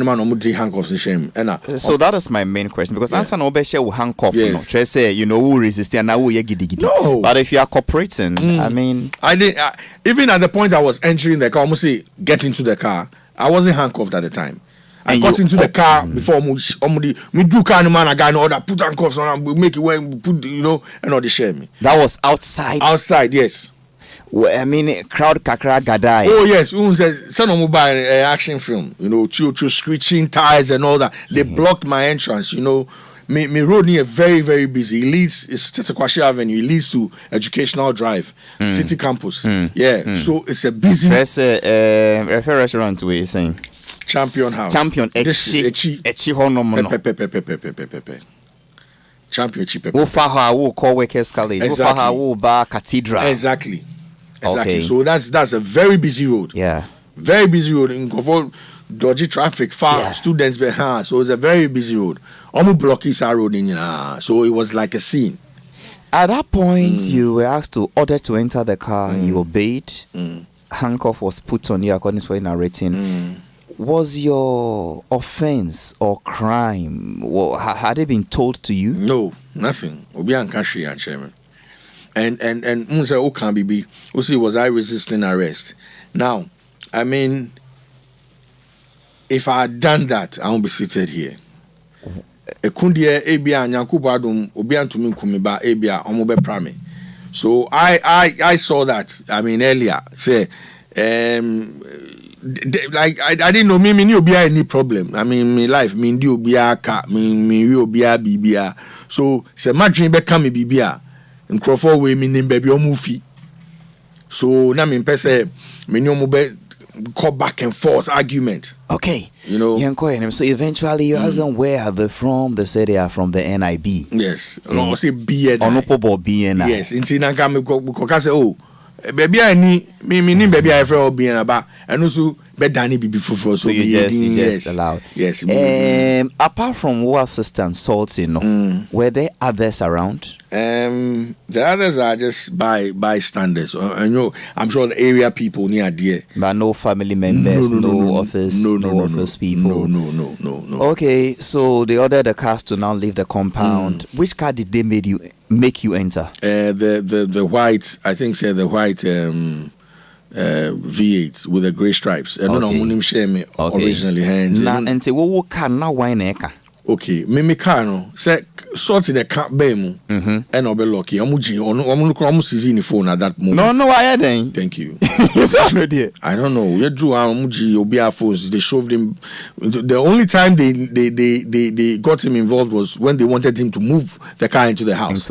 man no handcuffs in shame. So that is my main question because answer no be share handcuff no. Try say you know who resist and now we gidi. No. But if you are cooperating, I mean I didn't even at the point I was entering the car, almost say get into the car. I wasn't handcuffed at the time. I got into the car before me do car man I got order put handcuffs on we make it when we put you know and all the share me. That was outside. Outside, yes. Well, I mean, crowd kakra gadai. Oh yes, some of mobile action film, you know, to screeching tires and all that. They blocked my entrance, you know. Me road near very, very busy. It leads, it's Tetekwashi Avenue. It leads to Educational Drive, City Campus. So it's a busy. There's a restaurant where you're saying Champion House. Champion Echi Honomono. championship. Ufaha will call Workers College. Ufaha will bar Cathedral. Exactly. Okay. So that's a very busy road. Yeah. Very busy road in Kofo, dodgy traffic, far students behind. So it's a very busy road. Almost blocking our road in so it was like a scene. At that point, you were asked to order to enter the car. You obeyed. Handcuff was put on you according to what you're narrating. Was your offense or crime, had it been told to you? No, nothing. Obi Ankashi and chairman. And Munsa Okambibi, was I resisting arrest? Now, I mean, if I had done that, I won't be seated here. Ekundia ebia nyankubadum obi antumi kumiba ebia omobe prame. So I saw that, I mean, earlier say like I didn't know me ni obi any problem. I mean, my life me ndi obi aka me obi bibia. So say madwin be ka me bibia nkrofo we me nim baby omufi. So na me pese me ni omobe call back and forth argument. Okay. You know. So eventually you asked them where are they from? They say they are from the NIB. Yes. No, say BNI. Onopobo BNI. Yes. Inti nanka me ko say oh baby ani me baby I for BNI ba and also be dani bibi fufu so you just allowed. Yes. Apart from war assistance salts, were there others around? The others are just bystanders. I'm sure the area people near there. But no family members, no office people. No. Okay, so they ordered the cars to now leave the compound. Which car did they make you enter? The white, I think say the white V8 with the grey stripes. I don't know originally hands. Now and say what car now wine car? Okay, me car no say sort in the car bemu and obe lucky. Omu season phone at that moment. No, I hadn't. Thank you. I don't know. We drew Omuji Obia phones. They shoved him. The only time they got him involved was when they wanted him to move the car into the house.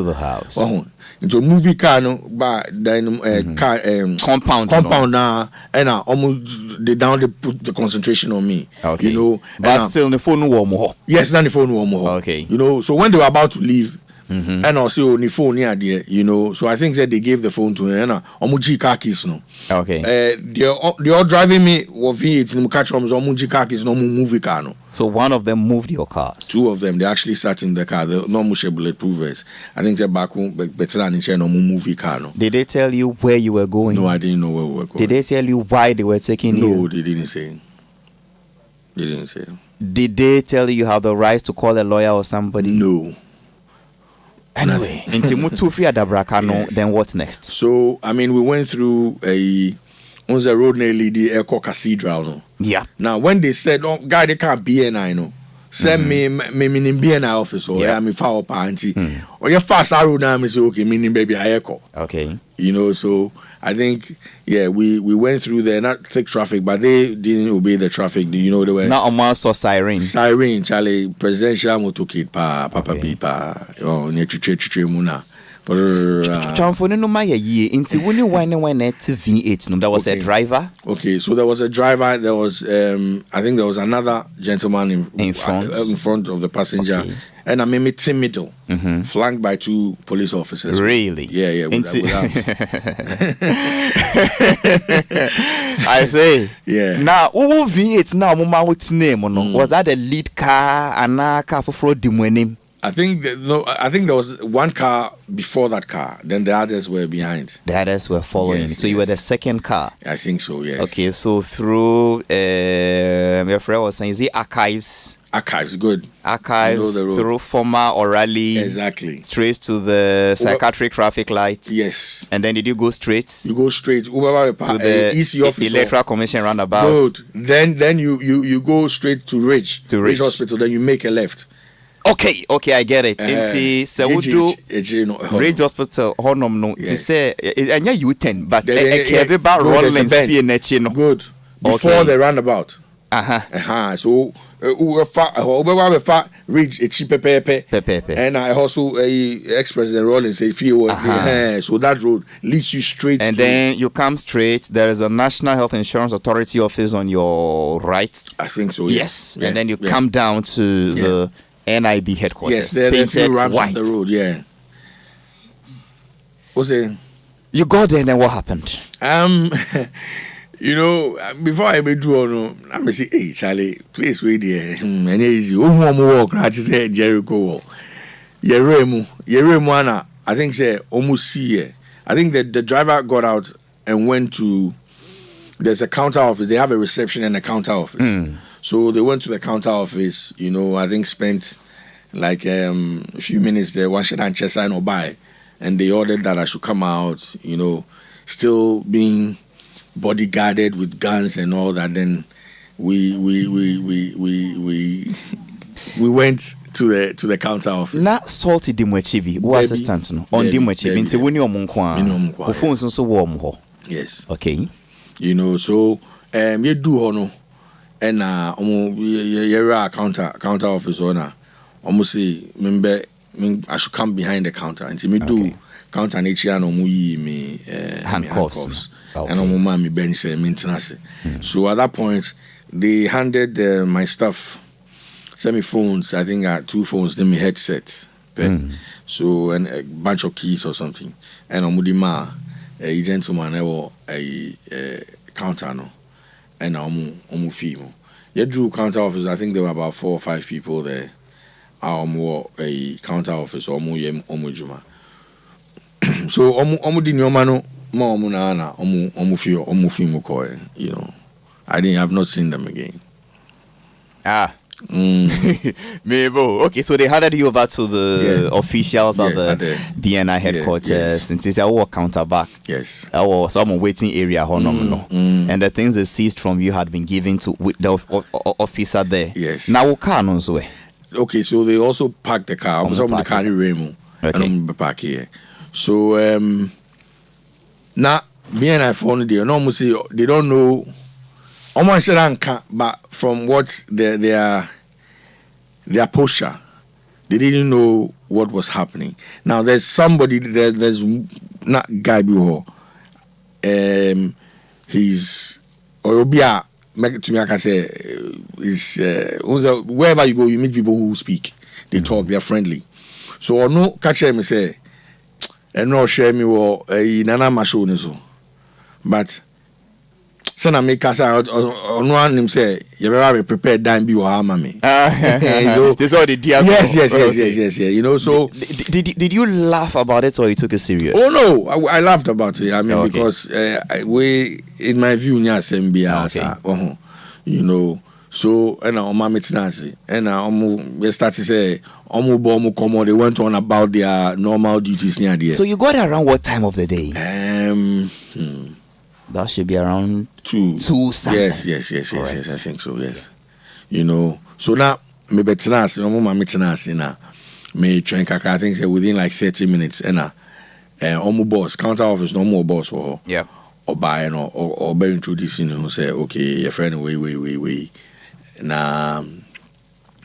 Into a movie car no, but then car compound now, and almost they put the concentration on me. Okay. You know, but still the phone warm. Yes, then the phone warm. Okay. You know, so when they were about to leave, and also on the phone near there, you know, so I think that they gave the phone to him. Omuji car keys no. Okay. They all driving me with V8 in catch from Omuji car keys no movie car no. So one of them moved your cars. Two of them, they actually sat in the car. The no much bulletproof vest. I think they're back home, better than in no movie car no. Did they tell you where you were going? No, I didn't know where we were going. Did they tell you why they were taking you? No, they didn't say. Did they tell you have the right to call a lawyer or somebody? No. Anyway, then what's next? So, I mean, we went through on the road nearly the Echo Cathedral. No? Yeah. Now, when they said, oh, guy, they can't BNI, no. Send me in BNI office or I'm in Foul Party. Or your fast arrow now, I say, okay, meaning baby, I echo. Okay. You know, so I think, we went through there, not thick traffic, but they didn't obey the traffic. You know, they were not almost saw siren. Siren, Charlie, presidential motorcade, papa, near Muna. There was a driver. Okay, so there was a driver. There was, I think there was another gentleman in front of the passenger. Okay. And I'm in the middle, flanked by two police officers. Really? Yeah. I say. Yeah. Now, who V8 now? What's name? Was that the lead car? And car for fraud? I think there was one car before that car. Then the others were behind. The others were following. Yes, so you were the second car. I think so. Yes. Okay. So through your friend was saying, is it archives? Archives, good. Archives through former O'Reilly. Exactly. Straight to the psychiatric traffic lights. Yes. And then did you go straight? You go straight to the EC office. Electoral Commission roundabout. Good. Then you go straight to Ridge. To Ridge Hospital. Then you make a left. Okay, I get it. Ridge Hospital, Honor no. To say, and yeah, you 10, but everybody Rollins good. Before the roundabout. So Ridge a cheap pepe. And I also ex-president Rollins say so that road leads you straight. And then you come straight. There is a National Health Insurance Authority office on your right. I think so. Yes. And then you come down to the NIB headquarters. Yes, there are a few painted ramps white. on the road. Yeah. What's it? You got there, and then what happened? You know, before I be do I'm say, hey Charlie, place where there, and easy. Walk right to Jericho wall. Yeremu ana. I think say almost see. I think that the driver got out and went to. There's a counter office. They have a reception and a counter office. So they went to the counter office. You know, I think spent like a few minutes there. One shot and chest sign or buy, and they ordered that I should come out. You know, still being bodyguarded with guns and all that. Then we went to the counter office. Na salty dimwechibi or assistant no on dimwechibi nti woni omunkwa o phone so warm ho. Yes. Okay. You know, so you do hono and you're a counter office owner. Almost say remember I should come behind the counter and me do counter nature no me handcuffs. Okay. And on my bench maintenance. So at that point they handed my stuff, sent me phones. I think I had 2 phones, then me headset. So and a bunch of keys or something. And on Mudima, a gentleman a counter no, and female. You drew counter office. I think there were about 4 or 5 people there. A counter office or juma. So di nyomano you know, I've not seen them again. Maybe. Okay, so they handed you over to the officials of the BNI headquarters. Yes. And it's our counter back. Yes. Our some waiting area. And the things they seized from you had been given to the officer there. Yes. Now can also. Okay, so they also parked the car. I'm the car Remo. And I'm back here. So now BNI phone they almost say they don't know. Almost but from what their posture, they didn't know what was happening. Now there's somebody there's not guy before. He's or be a to me I can say is wherever you go you meet people who speak. They talk, they are friendly. So or no catch him say and no share me or nana masho so. But Sana make us on one him say you better be prepared dan be or harm me. This all the deal. Yes. You know, so did you laugh about it or you took it serious? Oh no, I laughed about it. I mean because we in my view nya SMBA you know. So and our mama tinasi and we start to say they went on about their normal duties near there. So you got around what time of the day? That should be around 2 something. Yes. I think so. Yes. You know. So now me betinasi, no mama tinasi na me train kakra. I think say within like 30 minutes and boss counter office no more boss or or buy or be introducing who say okay your friend wait. Now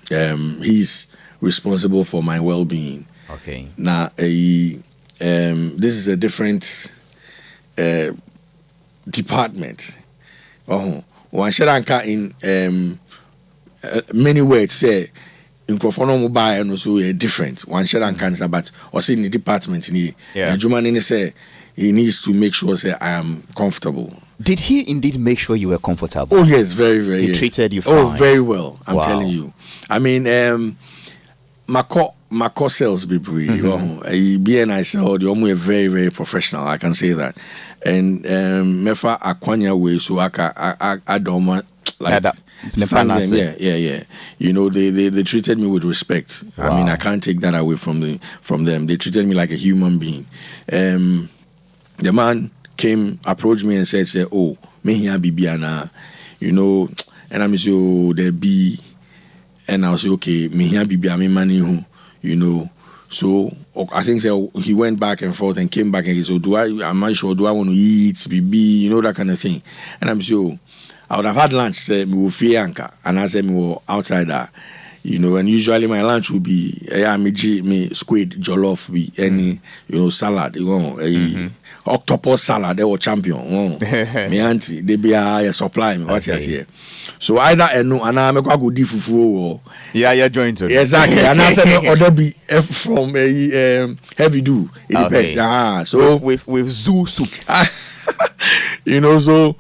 he's responsible for my well-being. Okay. Now this is a different department. One sharanka in many words say in Kofono buy and also different. One sharanka but also in the department in Jumani say he needs to make sure say I am comfortable. Did he indeed make sure you were comfortable? Oh yes, very. He treated you fine. Oh, very well. I'm telling you. I mean, my sales be pretty. BNI sell the almost very, very professional. I can say that. And mefa akwanya way so I don't want like thank them. Yeah. You know, they treated me with respect. Wow. I mean, I can't take that away from them. They treated me like a human being. The man approached me and said, oh, me here Bibiana, you know, and I'm so there be, and I was okay, me here Bibiana, me money who, you know. So I think he went back and forth and came back and he said, am I sure, do I want to eat, BB, you know, that kind of thing. And I'm so I would have had lunch, say me will fear anchor, and I said me will outside that. You know, and usually my lunch will be me squid jollof, be any salad, octopus salad. They were champion. Me auntie, they be a supply me what you here. So either and I make a good fufu or joint exactly. And I said or there be from a heavy do. It depends. So with zoo soup. So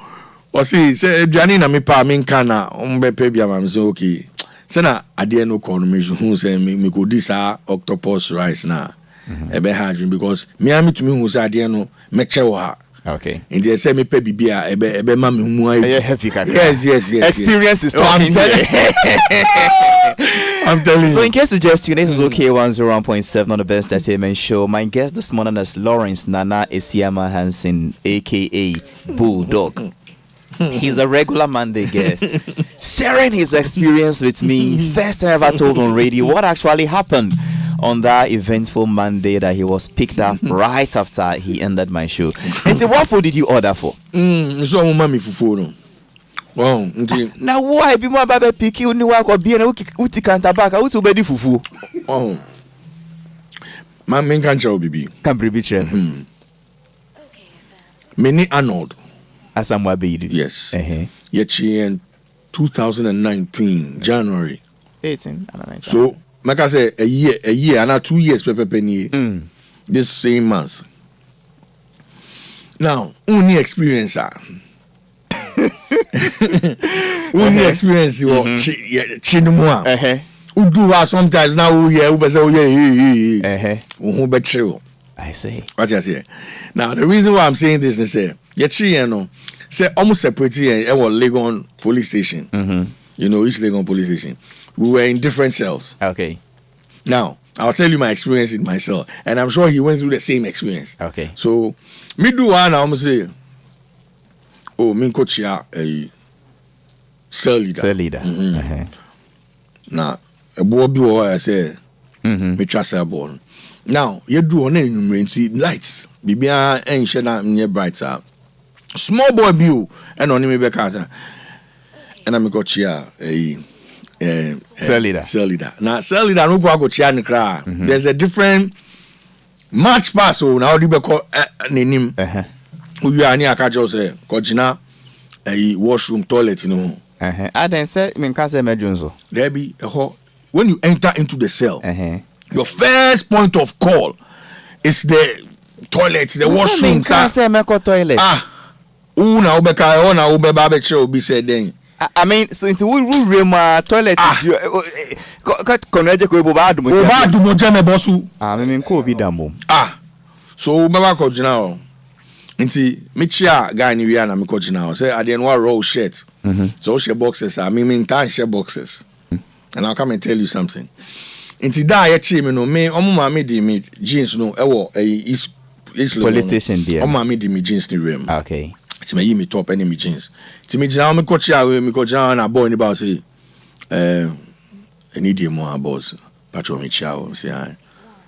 or see say Janina me pa me kana pe bia ma say okay. Say na ade no call me who say me go this octopus rice na ebe hard because me am to me who say ade no me chew ha. Okay. And they say me pe bibia ebe ma me hu ai. Heavy kaka. Yes. Experience is talking. I'm telling you. So in case you just tuned in, this is OK 101.7 on the Best Entertainment Show. My guest this morning is Lawrence Nana Esiama Hansen, aka Bulldog. He's a regular Monday guest, sharing his experience with me. First time ever told on radio what actually happened on that eventful Monday that he was picked up right after he ended my show. And so what food did you order for? So mommy fufu no. Wow, now why be more baby pick you ni wa ko bi na uti kanta baka uti obedi fufu. Oh. Man men kan chawo bibi. Can be chere. Many Arnold. Asamwa Beidi. Yes. Yechi in 2019 January 18 and 19. So like I say a year and 2 years penny this same month. Now only experience only experience chinumwa udu sometimes now we hear I say what you say. Now the reason why I'm saying this is say say almost separate our Legon police station. East Legon police station. We were in different cells. Okay. Now I'll tell you my experience in my cell, and I'm sure he went through the same experience. Okay. So me do one. I'm say, oh, me coach a cell leader. Cell leader. Now a boy do I say, me trust a born. Now you do on any lights. Bibia ain't shed out near bright out. Small boy bill and on me back and I'm got here cell leader. Now cell leader no go chia ni kra. There's a different match pass so now the be call nenim. We are near akajo say kojina washroom toilet no. I then say me can say medunzo. There be when you enter into the cell. Your first point of call is the toilet, the washroom. Me can say me toilet. Una ube babeche obi said then. I mean, so into we room toilet. Koneje ko ebo ba adu mo. Oba adu mo je me bosu. Me mean ko obi damo. So baba ko jina o. Nti me chia guy ni wi na me ko jina o. Say ade no roll shirt. So she boxes. I mean tan she boxes. And I'll come and tell you something. Nti da ye chi me no me omo ma me di me jeans no ewo is police station there. Omo ma me di me jeans ni rem. Okay. Ti me yi me top any me jeans. Ti me jina me coach ya me coach na boy ni ba say any dey mo boss patro me chia o say I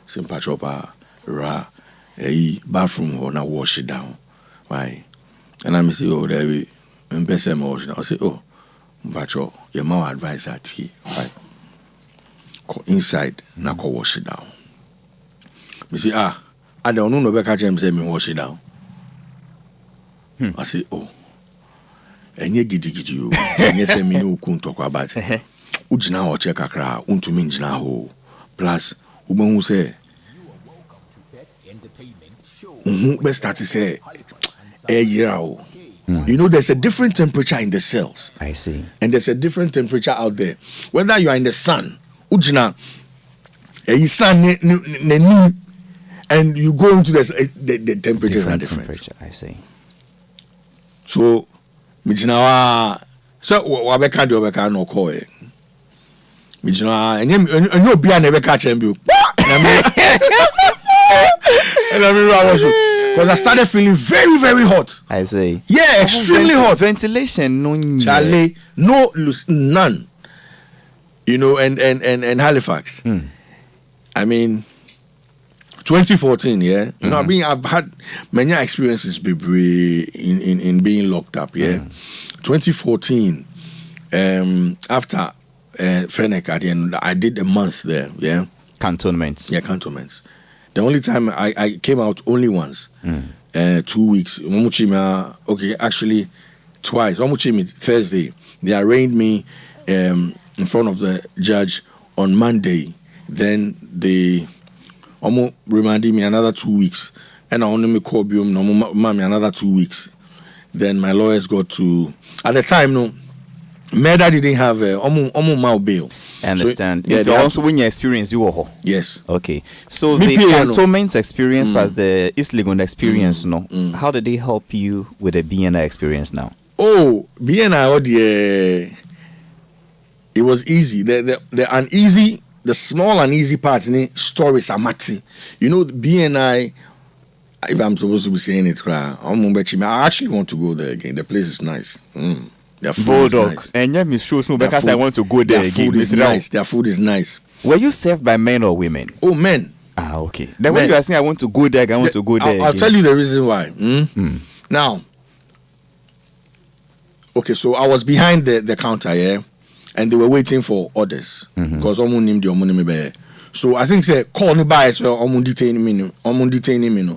sim patro pa ra bathroom or na wash it down. Why? And I me say oh there we person me wash down. I say oh patro your mom advice at here. Right? Inside na ko wash it down. Me say I don't know be catch him say me wash it down. I say oh enye gidi o enye say me no kun talk about ujina o check akra untumi njina ho plus ubehu say best start to say you know there's a different temperature in the cells. I see. And there's a different temperature out there. Whether you are in the sun ujina sun and you go into the temperatures are different. I see. So mijina so wabeka de wabeka no call e mijina enye obi a na ebeka champion because I started feeling very, very hot. I say. Yeah, extremely hot. Ventilation, no. Charlie, no, none. You know, and Halifax. I mean, 2014, yeah. You know, I've had many experiences in being locked up, yeah. 2014, after Fennec at the end. I did a month there. Yeah. Cantonments. Yeah, cantonments. The only time I came out only once. 2 weeks. Okay, actually twice. Thursday. They arraigned me in front of the judge on Monday. Then they remanded me another 2 weeks. And I only call me another 2 weeks. Then my lawyers got to, at the time, no, Meda didn't have bail. I understand. So, yeah, also when your experience you were. Yes. Okay. So Me the PA, cantonment experience plus the East Legon experience, how did they help you with the BNI experience now? Oh, BNI, it was easy. The uneasy, the small uneasy part in it, stories are matty. You know, BNI, if I'm supposed to be saying it, I actually want to go there again. The place is nice. Their food Bulldog. is nice. And yeah, Miss Shows, because I want to go there Their again. food is nice. Their food is nice. Were you served by men or women? Oh, men. Ah, okay. Then when you are saying I want to go there, I'll tell you the reason why. Now, okay, so I was behind the counter, yeah, and they were waiting for orders because someone named the money. So I think say call me by so detain me,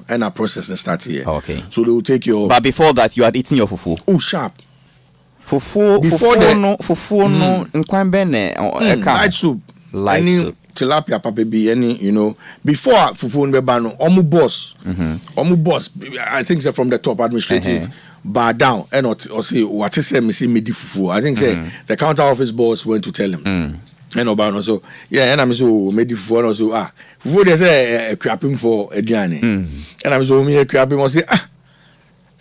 and a process and start here. Okay. So they will take your. But before that, you had eaten your fufu. Oh, sharp. Fufu no nkwan bene Light soup. Light any soup. Tilapia papa be any, before fufu nbeba no omu boss I think say from the top administrative bar down and or say what is say me see me di fufu. I think say the counter office boss went to tell him. And Obano so and I'm so made fufu and so fufu they say crapping for Ediane. And I'm so me crapping was say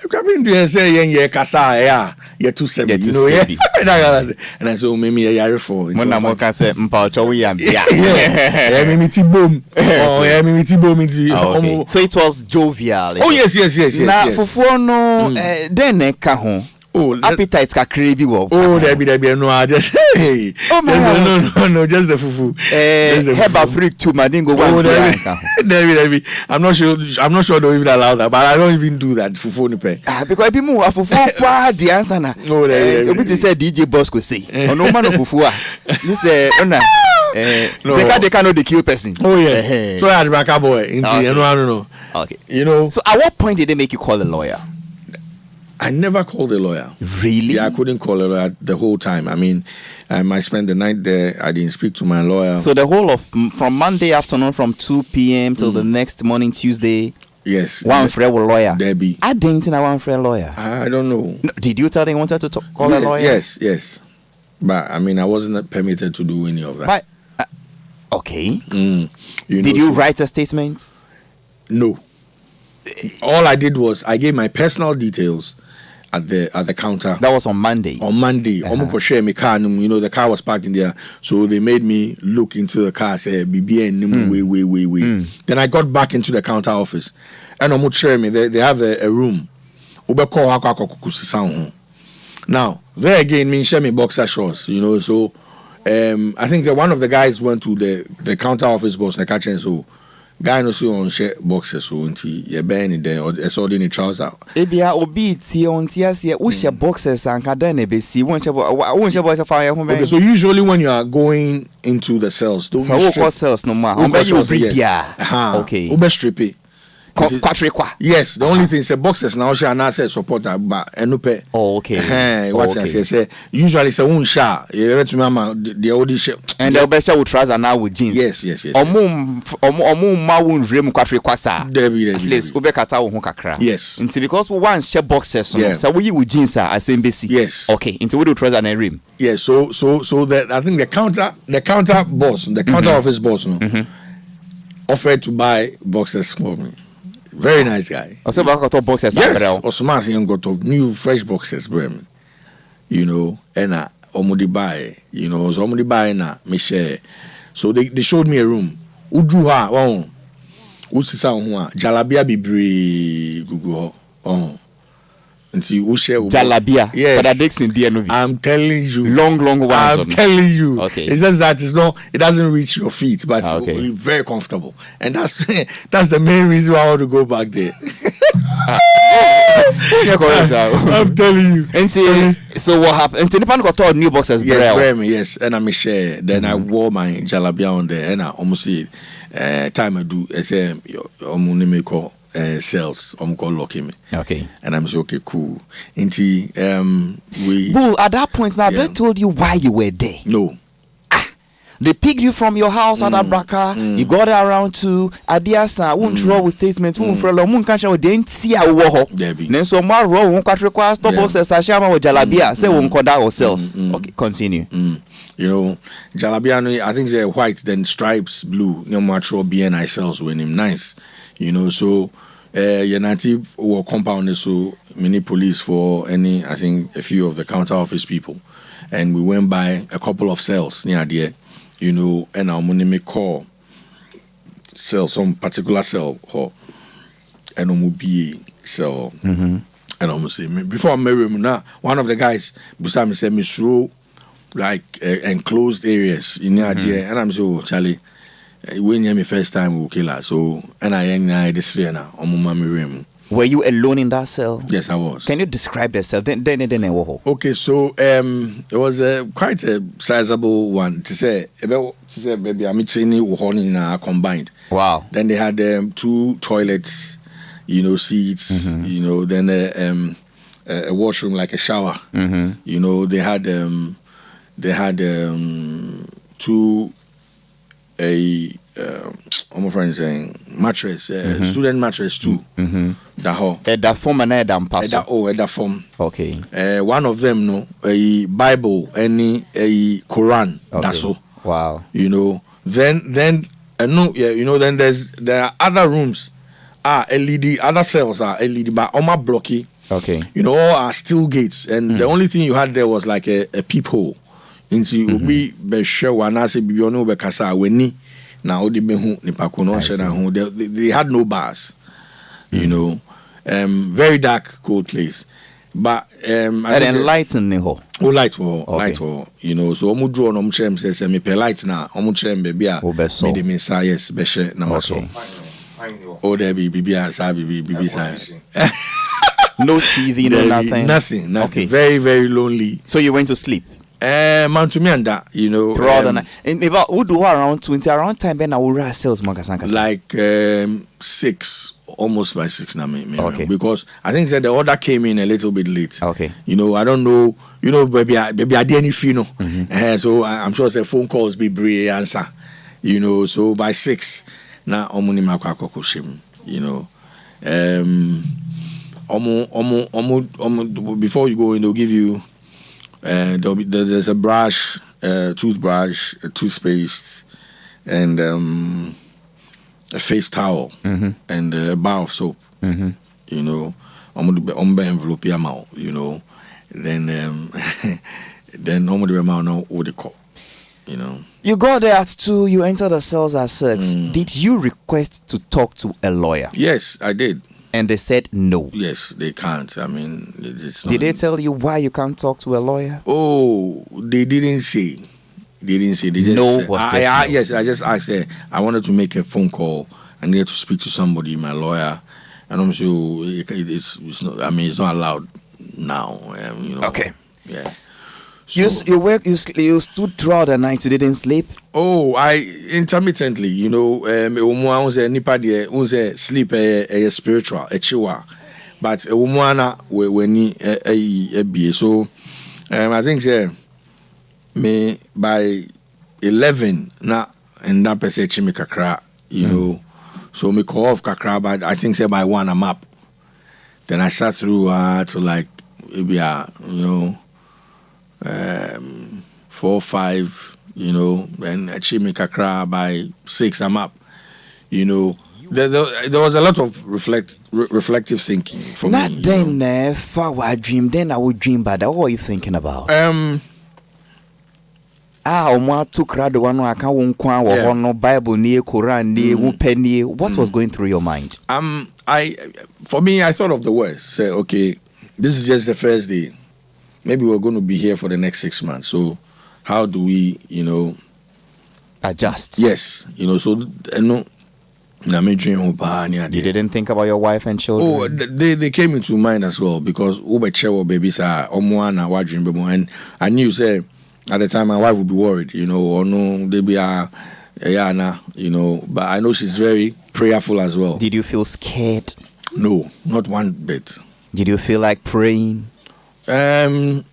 crapping do say kasa yeah 270 and I so me yare for when I'm can say mpacho we am me tibom me tibom so it was jovial. Oh yes na fufu no then ka ho. Oh, appetite ka crazy wo. Oh, there be no. I just oh my no, just the fufu. Heba freak too, man. Didn't go one. There be. I'm not sure they even allow that, but I don't even do that fufu ni pe. Because people move fufu kwa the answer na. Oh, there. Obi say DJ Boss could say. No man of fufu ah. This they cannot kill person. Oh yes. So I had back boy. I don't know. Okay. So at what point did they make you call a lawyer? I never called a lawyer. Really? Yeah, I couldn't call a lawyer the whole time. I mean, I spent the night there. I didn't speak to my lawyer. So the whole of from Monday afternoon from 2 p.m. till the next morning Tuesday. Yes. One friend was lawyer. Debbie. I didn't know one friend lawyer. I don't know. No, did you tell them you wanted to call a lawyer? Yes. But I mean, I wasn't permitted to do any of that. But okay. Did you write a statement? No. All I did was I gave my personal details at the counter. That was on Monday. The car was parked in there, so they made me look into the car. Say, wait. Then I got back into the counter office, and they have a room. Now there again, me share me boxer shorts. So I think that one of the guys went to the counter office boss. So guy no so on share boxers so nti ye ben ni den or so dey ni trouser ebia obi tie on tie ase wo share boxers anka dan na be si won share boxers fa ho ben. Okay, so usually when you are going into the cells, don't so what cells no ma on be you bia okay ube strip yes, the only thing is boxers now share na say support but enupe. Oh, okay. What I say usually say one share you let me mama the old share and the best with trouser now with jeans. Yes. Omo ma won rem kwatwe kwasa. There please ube kata wo ho kakra. Yes. It's because one share boxers so we with jeans as embassy. Yes. Okay, into we do trouser and rim. Yes, so that I think the counter boss, the counter office boss offered to buy boxers for me. Very nice guy. Also, got boxers. Yes. Osman got new fresh boxers, bro. And omudi buy. So omudi buy na me share. So they showed me a room. Udruha, Usisa jalabia bibri gugu. Nti who share Jalabia. Yes. But Dixon DNV. I'm telling you. Long ones. I'm telling you. Okay. It's just that it doesn't reach your feet, but it's very comfortable. And that's the main reason why I want to go back there. I'm telling you. And so what happened? And Nipan got all new boxes. Yes, and I'm a share. Then I wore my jalabia on there, and I almost see time I do. I say, I'm sales. I'm call locking me. Okay. And I'm so okay, cool. Inti we. Bull, at that point now, they told you why you were there. No. They picked you from your house at Abraka. You got around to Adiasa. Won't roll with statement. Won't for long. Won't catch out. Didn't see a war. Then so more roll. Won't catch request. Stop boxes. Sashama or Jalabia. Say won't call that ourselves. Okay, continue. You know, Jalabia. I think they're white. Then stripes blue. No matter what BNI sells when him nice. You know, so your native or compound so many police for any. I think a few of the counter office people, and we went by a couple of cells near there. You know, and our money may call sell some particular cell or an be cell. And I'm say before I marry him now, one of the guys beside me said me through like enclosed areas in the idea, and I'm so Charlie. When you me first time we kill her, so and I this year now on my room. Were you alone in that cell? Yes, I was. Can you describe the cell? Then. Okay, so it was quite a sizable one. To say maybe I'm eating combined. Wow. Then they had 2 toilets, you know, seats, you know. Then a washroom like a shower. You know, they had 2 my friend saying mattress, student mattress too. That form and that form. Okay. One of them no a Bible, a Quran. Okay. That's all. Wow. You know. Then no, yeah. You know. Then there are other rooms. LED. Other cells are LED, but on my blocky. Okay. You know, all are steel gates, and the only thing you had there was like a peephole. Into Ubi Beshaw and I say Biono Becasa Weni. Now they had no bars, you know. Very dark, cold place. But enlighten light you know. So omu draw no mchem says me pe light na omu chem baby a me de me say yes beshe na maso. Oh there be bibia sa bibi sa. No TV, no nothing. Nothing. Okay. Very, very lonely. So you went to sleep? Man to me and that, you know. Throughout the night. About who do around 20 around time when I will sales like 6, almost by 6 now. Okay. Because I think that the order came in a little bit late. Okay. You know, I don't know. You know, baby, I did anything, you know. So I'm sure the phone calls be brave answer. You know, so by 6 now omuni makwakokoshim. You know. Before you go in, they'll give you. There's a brush, toothbrush, a toothpaste, and a face towel, and a bar of soap. You know, envelope you know, then the amount now what they call, you know. You go there at 2. You enter the cells at 6. Did you request to talk to a lawyer? Yes, I did. And they said no. Yes, they can't. I mean, it's not. Did they tell you why you can't talk to a lawyer? Oh, they didn't say. They just no. Yes, I just asked her. I wanted to make a phone call. I needed to speak to somebody, my lawyer, and I'm sure it's not. I mean, it's not allowed now. You know. Okay. Yeah. So, you stood throughout the night. You didn't sleep. Oh, I intermittently, you know. I was sleep a spiritual, a chiwa, but a woman when a so I think me by 11 na and that per se chimi kakra, you know. So me call off kakra, but I think by 1 I'm up. Then I sat through to like maybe you know. 4, 5, you know, and achieve me kakra by 6 I'm up, you know. There was a lot of reflective thinking for not me. Not then forward dream, then I would dream bad. What are you thinking about? Took the one I can't no Bible near Quran near penny. What was going through your mind? For me I thought of the worst. Say okay, this is just the first day. Maybe we're going to be here for the next 6 months. So how do we, adjust? Yes, so no. You didn't think about your wife and children? Oh, they came into mind as well because babies are and I knew say at the time my wife would be worried, or no, they be but I know she's very prayerful as well. Did you feel scared? No, not one bit. Did you feel like praying? No.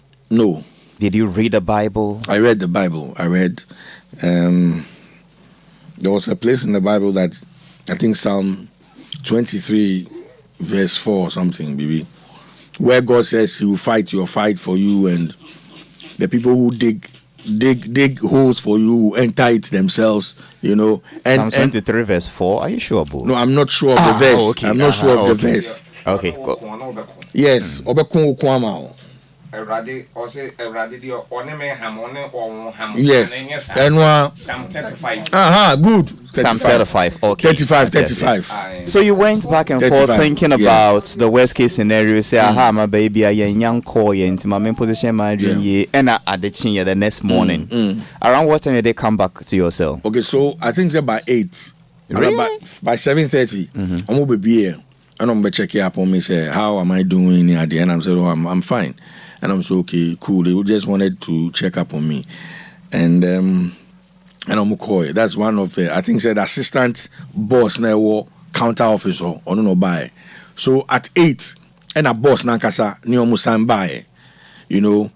Did you read the Bible? I read the Bible. I read there was a place in the Bible that I think Psalm 23 verse 4 or something, baby, where God says he will fight your fight for you, and the people who dig holes for you will enter it themselves, And Psalm 23 verse 4. Are you sure, Boo? No, I'm not sure of the verse. Okay. I'm not sure of the verse. Okay. Yes. Yes. Psalm 35. Good. Psalm 35. Okay. 35. Yes. So you went back and 35, forth thinking about the worst case scenario. Say, my baby, I young call you into my main position, my dream, and at the chin the next morning. Around what time did they come back to yourself? Okay, so I think that by 8. Really? By 7:30, I'm gonna be here. And I'm gonna check up on me. Say, how am I doing at the end? I'm saying, I'm fine. And I'm so okay, cool. They just wanted to check up on me, and I'm McCoy. That's one of the, I think, said assistant boss now counter officer or no buy. So at 8, and a boss nankasa ni omusan buy, and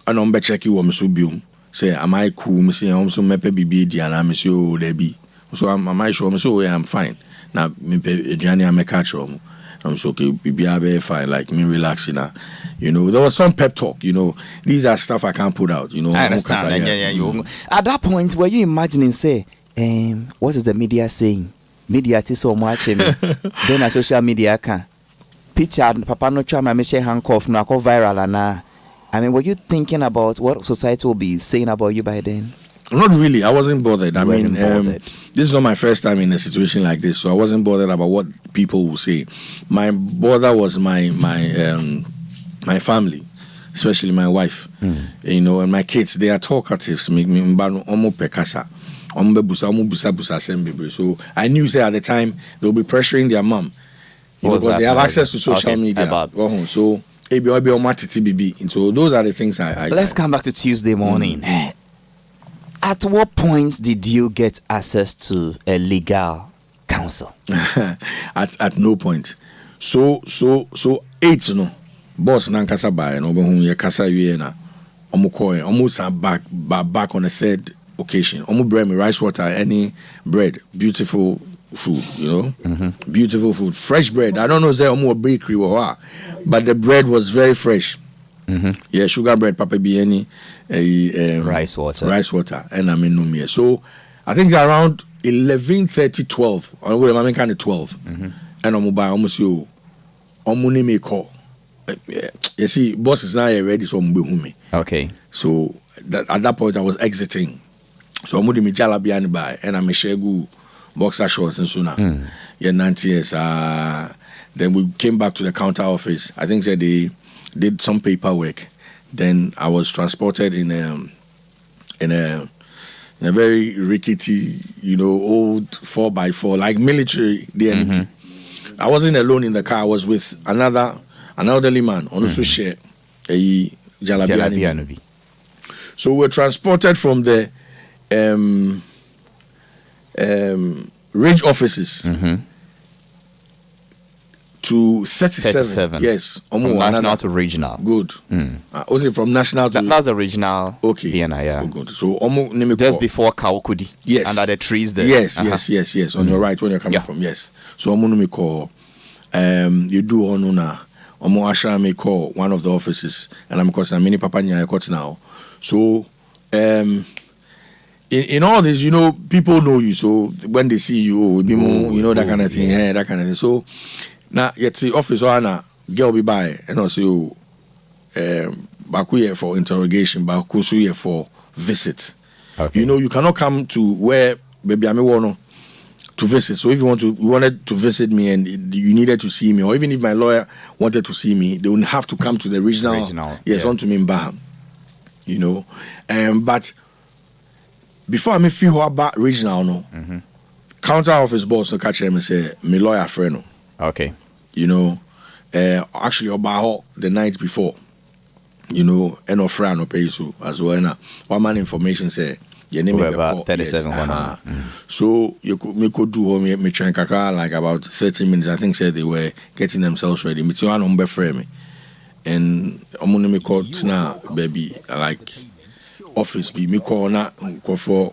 I'm check you on me. Say, am I cool? Me say, I'm so mepe bibi and I'm so debi. So am I sure? Me so yeah, I'm fine. Now me pe Johnny I'm a catcher. I'm so okay, be fine, like me relaxing now. There was some pep talk, These are stuff I can't put out, I understand. At that point, were you imagining, say, what is the media saying? Media is so much, then a social media can picture Papa no try my share handcuff, no go viral and I mean, were you thinking about what society will be saying about you by then? Not really. I wasn't bothered. Bothered. This is not my first time in a situation like this, so I wasn't bothered about what people will say. My bother was my family, especially my wife, and my kids. They are talkatives. So I knew at the time they'll be pressuring their mom because they have access to social media. So those are the things I Let's come back to Tuesday morning. At what point did you get access to a legal counsel? at no point. So 8 boss nankasa by no be kasa wie na almost back on the third occasion. Bring me rice water, any bread, beautiful food, beautiful food, fresh bread. I don't know say bakery or but the bread was very fresh. Yeah, sugar bread, papa be any rice water, and I mean no mere. So I think it's around 11:30, 12. I'm kind of 12, and I'm buy almost you. Name me call. You see, boss is now ready, so I'm me. Okay. So at that point I was exiting, so I'm me jala behind by, and I'm a shegu boxer shorts and so now. Yeah, 90 years. Then we came back to the counter office. I think that they did some paperwork. Then I was transported in a very rickety, old 4x4, like military DNB. I wasn't alone in the car. I was with an elderly man, also share a jalabi. So we were transported from the range offices to 37. Yes. From national to regional. Good. Also from national to... That's the regional. Okay. DNA, yeah. Oh, good. So just before Kaukudi. Yes. Under the trees there. Yes. On your right when you're coming from. Yes. So me call. You do onuna. Asha me call one of the offices, and I'm calling many papa nya now. So in all this, people know you. So when they see you, be more, that kind of thing. Yeah, that kind of thing. So now yet the office or girl be by, and also baku here for interrogation, baku here for visit. Okay. You cannot come to where baby I want to visit. So if you wanted to visit me and you needed to see me, or even if my lawyer wanted to see me, they would have to come to the regional. Yes, on to me in Baham. You know, but before I feel about regional, no, counter office boss no catch him and say my lawyer friend. Okay. You know, actually about the night before, you know, and of friend no pay so as well. Na one man information say. About 37 yes, So you could do me train kakra like about 30 minutes. I think said they were getting themselves ready. Me too number frame and I'm me call now baby like office be me call na for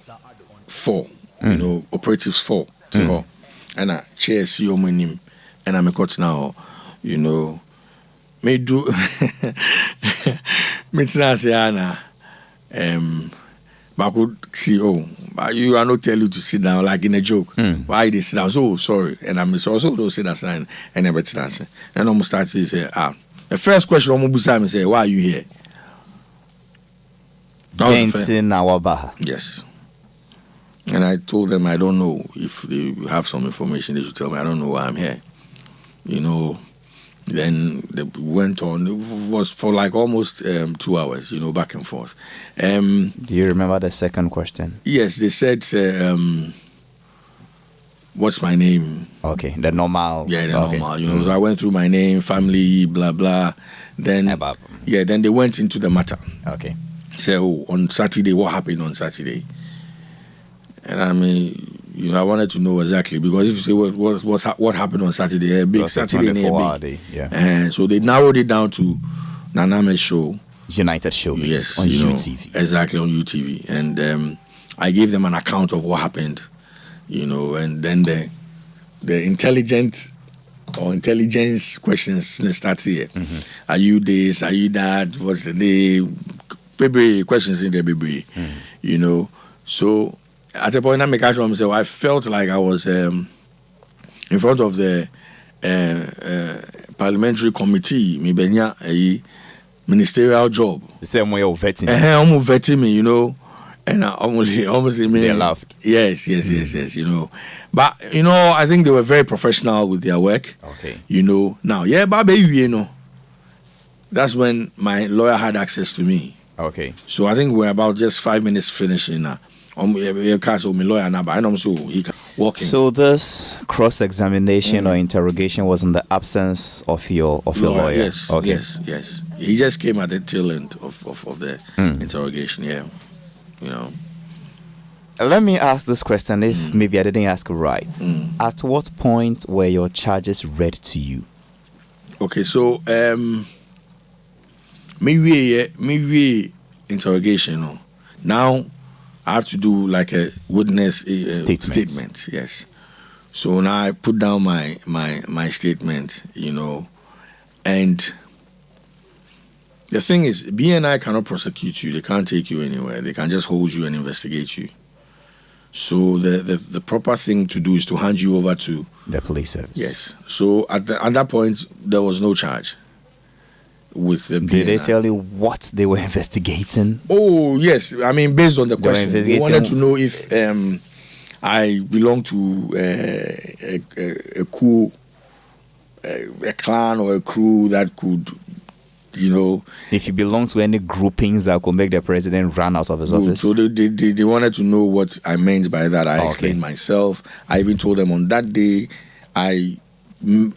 4 you know operatives 4 to go and I chair see your name and I'm call now you know me do me say ana but I could see, you are not tell you to sit down like in a joke. Why they sit down? So sorry. And I'm also don't sit down and never sit down. And almost start to say, the first question almost say, why are you here? Yes. And I told them I don't know if they have some information they should tell me. I don't know why I'm here. You know. Then they went on. It was for like almost 2 hours, you know, back and forth. Do you remember the second question? Yes, they said, what's my name? Okay, the normal. Yeah, the normal. You know, so I went through my name, family, blah, blah. Then, then they went into the matter. Okay. So, on Saturday, what happened on Saturday? And I mean... You know, I wanted to know exactly because if you say what happened on Saturday, a big Saturday day, and so they narrowed it down to Naname's show, United Show, yes, on UTV, exactly on UTV, and I gave them an account of what happened, you know, and then the intelligence questions starts here. Are you this? Are you that? What's the day? Baby questions in there, baby, you know, so. At a point, I felt like I was in front of the parliamentary committee, a ministerial job. The same way of vetting. Almost vetting me, you know, and almost they laughed. Yes, you know. But, you know, I think they were very professional with their work. Okay. You know, now, baby, you know, that's when my lawyer had access to me. Okay. So I think we're about just 5 minutes finishing now. So this cross-examination or interrogation was in the absence of your lawyer. Yes, okay. Yes. He just came at the tail end of the interrogation. Yeah, you know. Let me ask this question. If maybe I didn't ask it right, at what point were your charges read to you? Okay, so maybe interrogation. Now. I have to do like a witness statement. Yes. So now I put down my statement, you know, and the thing is, BNI cannot prosecute you. They can't take you anywhere. They can just hold you and investigate you. So the proper thing to do is to hand you over to the police service. Yes. So at that point, there was no charge. With the BNI. Did they tell you what they were investigating? Oh, yes. I mean, based on the question, they wanted to know if I belong to a crew, a clan or a crew that could, you know... If you belong to any groupings that could make the president run out of his office? So they wanted to know what I meant by that. I explained myself. I even told them on that day, I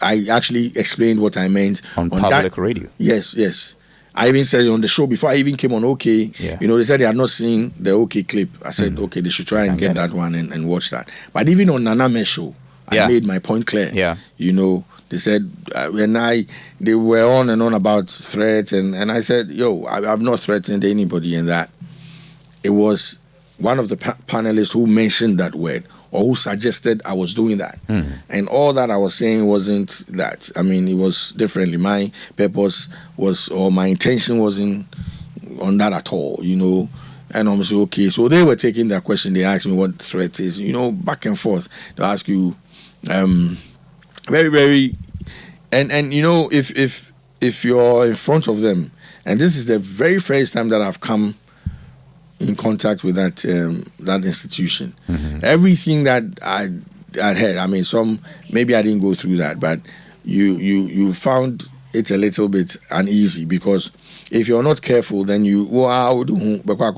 actually explained what I meant on public radio. Yes. I even said on the show before I even came on OK. Yeah. You know, they said they had not seen the OK clip. I said, okay, they should try and get that one and watch that. But even on Naname's show, I made my point clear. Yeah. You know, they said they were on and on about threats, and I said, I've not threatened anybody in that. It was one of the panelists who mentioned that word, or who suggested I was doing that. And all that I was saying wasn't that. I mean, it was differently. My purpose was, or my intention wasn't on that at all, you know. And I'm saying, okay. So they were taking that question. They asked me what threat is, you know, back and forth. They ask you, very, very, and you know, if you're in front of them, and this is the very first time that I've come in contact with that institution. Everything that I'd heard. I mean, some maybe I didn't go through that, but you found it a little bit uneasy because if you're not careful, then you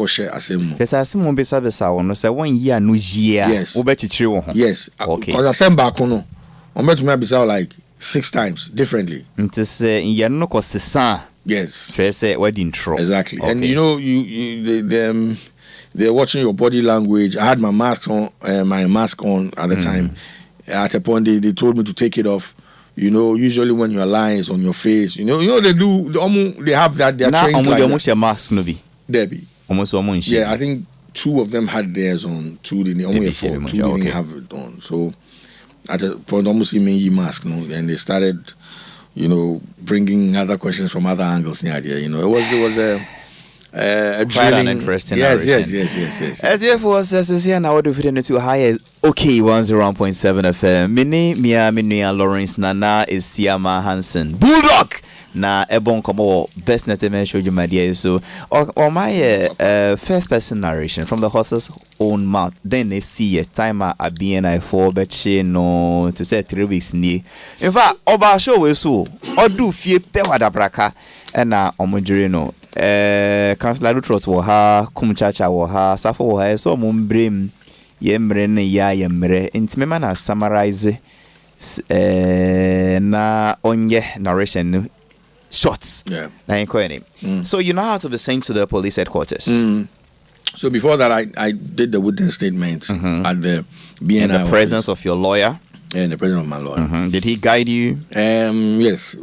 share a same. Yes, I see. Say 1 year no year. Yes. Yes. Okay. Because I sent back on. I'm about to maybe like 6 times differently. Say you no cost sa. Yes. Say wedding intro. Exactly. Okay. And you know they're watching your body language. I had my mask on at the time. At a point they told me to take it off. You know, usually when you're lying, it's on your face. You know they do. They have that. They're trained like almost your mask no be. Debbie. Almost Yeah, I think 2 of them had theirs on. 2 didn't. Only 4. 2 didn't have it on. So at a point, almost me mask, and they started, bringing other questions from other angles. You know, it was a quite an interesting narration. Yes. As if was as here now do fit into higher okay 101.7 FM. Mia Lawrence Nana is Siama Hansen. Bulldog na ebon komo best net show you my dear so or my first person narration from the horse's own mouth. Then they see a timer at BNI 4 but no to say 3 weeks ni. In fact, oba show we so or do fie pewada braka and na omujiri no Councillor Lutrot wo ha kumchacha wo ha safo wo ha so mumbrem yemre ne ya yemre intimema na summarize na onye narration shots. Yeah. So you know how to be sent to the police headquarters. So before that, I did the witness statement at the BNI in the presence of your lawyer. Yeah, in the presence of my lawyer. Did he guide you? Yes,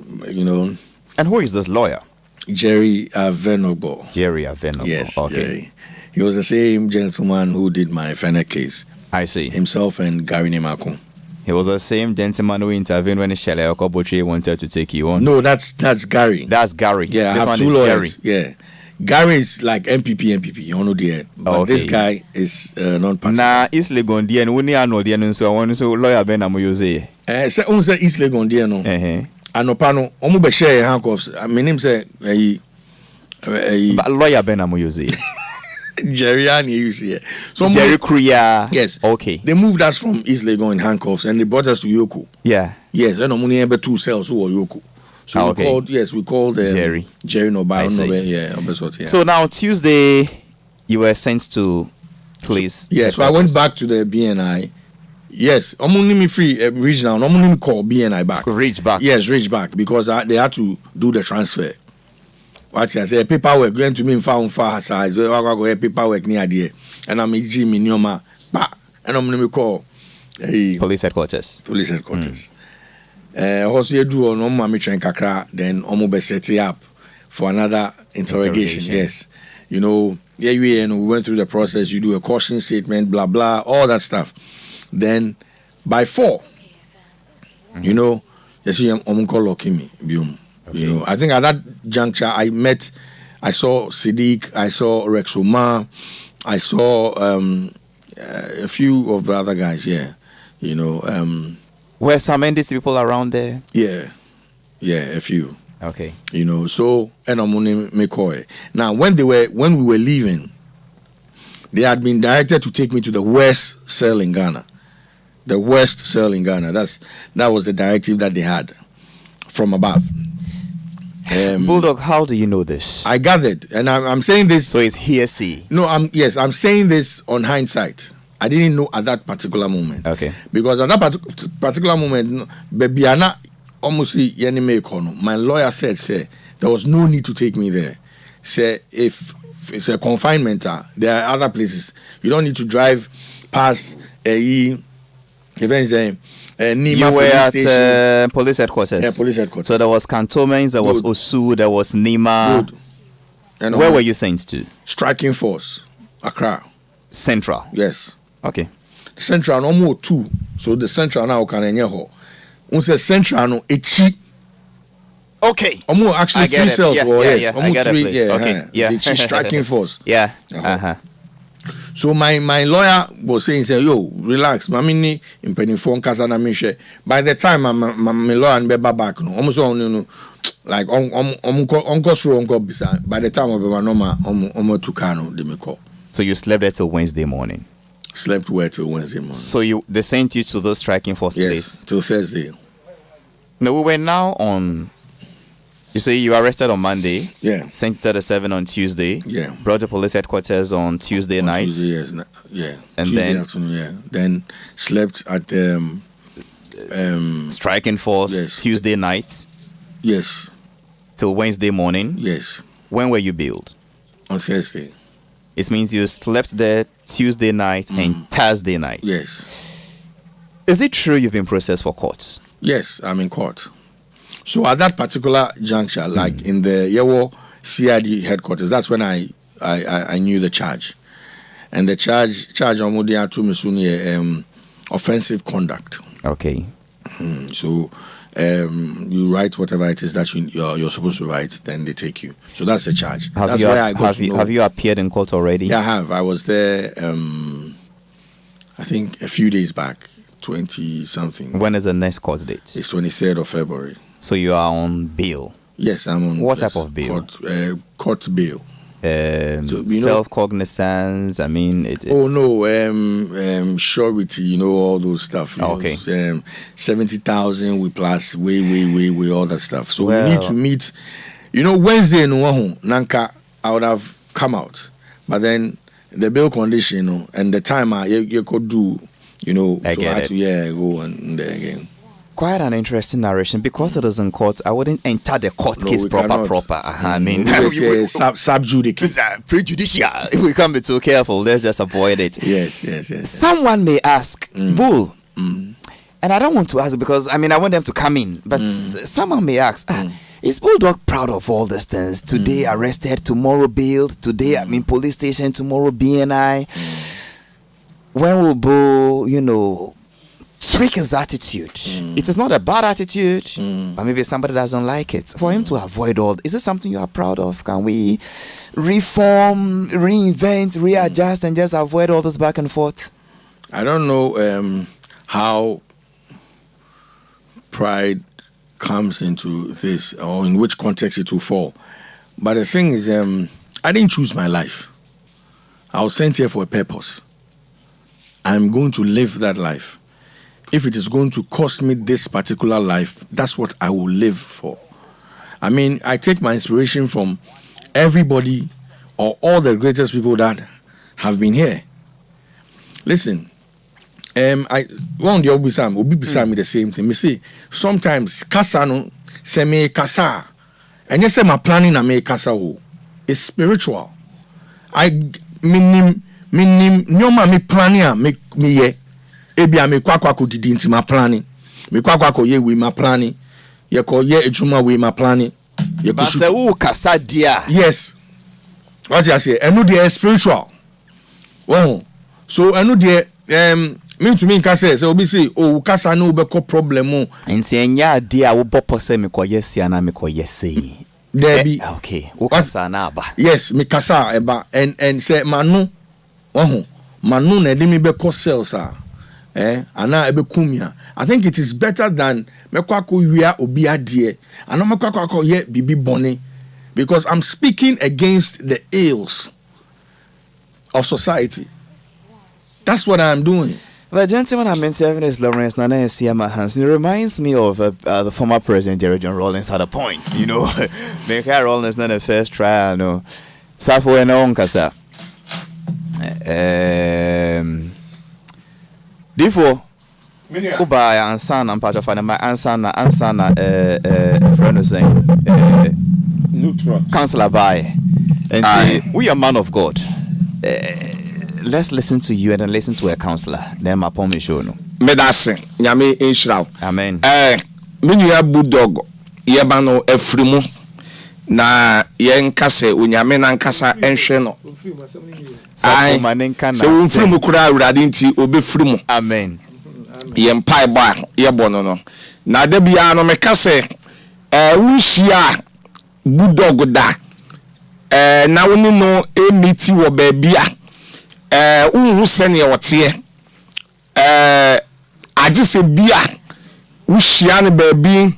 And who is this lawyer? Jerry Avenobo. Jerry Avenobo. Yes, okay. Jerry. He was the same gentleman who did my final case. I see. Himself and Gary Nemako. He was the same gentleman who intervened when Shelley Okobotre wanted to take you on. No, that's Gary. That's Gary. Yeah, this I have one 2 is lawyers. Jerry. Yeah. Gary is like MPP, you know there. But this guy is non-partisan. Na East Legondian, we need annual and so I want to lawyer Ben Amoyose. Say East Legondian, no. Anopano, omu be share handcuffs. My name say but lawyer Ben Amoyose. Jerry and you see. So Jerry Kruya. Yes. Okay. They moved us from East Legon in handcuffs and they brought us to Yoko. Yeah. Yes, and only ever 2 cells who were Yoko. So we called Jerry. Jerry Noba. Yeah. So now Tuesday you were sent to police. Yes, so I went back to the BNI. Yes, I'm only me free regional. I'm only call BNI back. Reach back. Yes, reach back because they had to do the transfer. What I say, paperwork going to me far size. I go paperwork near there, and I'm a Jimmy Nyoma. And I'm gonna call police headquarters. Police headquarters. Also, you do on Mommy Train Kakra, then Omobe set it up for another interrogation. Yes, we went through the process. You do a caution statement, blah blah, all that stuff. Then by 4, you see, I'm calling me. Okay. I think at that juncture, I saw Siddiq, I saw Rex Omar, I saw a few of the other guys, Were some NDC people around there? Yeah, a few. Okay. So, and I'm on McCoy. Now, when we were leaving, they had been directed to take me to the West cell in Ghana. The West cell in Ghana. That was the directive that they had from above. Bulldog, how do you know this? I gathered, and I'm saying this. So it's hearsay. No, I'm saying this on hindsight. I didn't know at that particular moment. Okay. Because at that particular moment, Bebiana almost my lawyer said, there was no need to take me there. Say if it's a confinement, there are other places. You don't need to drive past Nima you were at police headquarters. Yeah, police headquarters. So there was cantonments, there was Osu, there was Nima. Good. And where were you sent to? Striking Force, Accra. Central. Yes. Okay. Central no more 2. So the Central now can enye ho. Unse Central no echi. Okay. Almost actually 3 cells. Yeah, I get 3. Okay. Yeah. Striking Force. Yeah. So my lawyer was saying, yo, relax. Mamini impending phone kasana mishe. By the time my lawyer and beba back no. Almost like by the time I be normal to Kano de me call. So you slept there till Wednesday morning. Slept well till Wednesday morning. So they sent you to the striking force Yes, place? till Thursday. No, we were now on. You say you arrested on Monday. Yeah. Sent to the 7 on Tuesday. Yeah. Brought to police headquarters on Tuesday night. Tuesday, yes, yeah. And Tuesday then- afternoon, yeah. Then slept at Striking force Yes. Tuesday night yes, till Wednesday morning. yes, When were you billed? on Thursday. It means you slept there Tuesday night and Thursday night. Yes, Is it true you've been processed for court? yes, I'm in court. So at that particular juncture, like in the Yewo CID headquarters, that's when I knew the charge, and the charge Omodia to me offensive conduct. Okay. So you write whatever it is that you're supposed to write, then they take you. So that's the charge. That's why I got to know. Have you appeared in court already? Yeah, I have. I was there. I think a few days back, 20 something. When is the next court date? It's 23rd of February. So you are on bail. Yes, I'm on. What type of bail? Court bail. Self-cognizance. I mean, it's. Oh no, surety. All those stuff. Okay. 70,000 we plus way all that stuff. So Well, we need to meet. Wednesday no Nanka I would have come out, but then the bail condition and the time you could do. I so get I had it. to go and there again. Quite an interesting narration. Because it is in court, I wouldn't enter the court No, case we proper. cannot. I mean, Sub judice. prejudicial. We can't be too careful. Let's just avoid it. Yes. Someone may ask, Bull, and I don't want to ask because I want them to come in, but someone may ask, is Bulldog proud of all these things? Today arrested, tomorrow bailed, today police station, tomorrow BNI. When will Bull, tweak his attitude? It is not a bad attitude, but maybe somebody doesn't like it. For him to avoid all, is this something you are proud of? Can we reform, reinvent, readjust, and just avoid all this back and forth? I don't know how pride comes into this or in which context it will fall. But the thing is, I didn't choose my life. I was sent here for a purpose. I'm going to live that life. If it is going to cost me this particular life, that's what I will live for. I take my inspiration from everybody or all the greatest people that have been here. Listen, one day obi beside me the same thing. Me say sometimes kasa no se me kasa, and you say my planning na me kasa ho. It's spiritual. I minim nyoma me planning a me ye. Ebia me kwakwa ko didi nti ma planning. Me kwakwa ko ye we ma planning. Ye ko ye ejuma we ma planning. Ye ko But say who kasa dia? yes. What you say? Enu dey spiritual. Oh. So enu dey me to me kasa say obi say oh kasa no be ko problem o. Nti enya dia wo bopo se me koye sia na me koye sei. There be Okay. Wo kasa na aba. yes, me kasa eba and say manu. Oh. Manu na dey me be ko cells ah. Ana ebe kumia. I think it is better than mekwako wia obi adie. Ana mekwako ye bibi bone, because I'm speaking against the ills of society. That's what I'm doing. The gentleman I'm interviewing is Lawrence Nana Siama Hansen. It reminds me of the former president Jerry John Rawlings had a point. Make Rawlings not the first trial. No, Safo and Onkasa. Therefore, Uba Ansan and part of my Ansana friend was saying, Councillor Baye, and say, we are man of God. Let's listen to you and then listen to a councillor. Then my poem is shown. Medase nyame enshiraw. Amen. Menu ya Bulldog yeba no afrimu na yenkase unyame na nkasa enhwe no. Sapo manenka na. Se unfrimu kura awurade nti obefrimu. Amen. Yempai ba yebo no. Na da bia no mekase unhia Bulldog da. Na woni no emiti wo ba bia. Unhu sene wote agise bia wohia ne baabi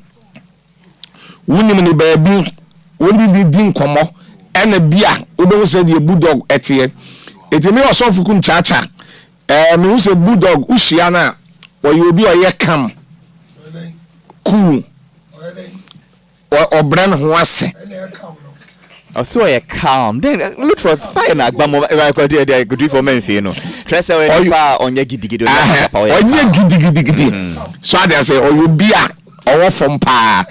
wonim ne baabi woni di nkomo ena bia obehu se de Bulldog etie etimi osofukum chacha me who say Bulldog Ushiana or you be a cam cool or brand who was I saw a calm. Then look for spy and Agbamo. I could do for Memphis. Try to say on your giddy so I say, or you be or from pa.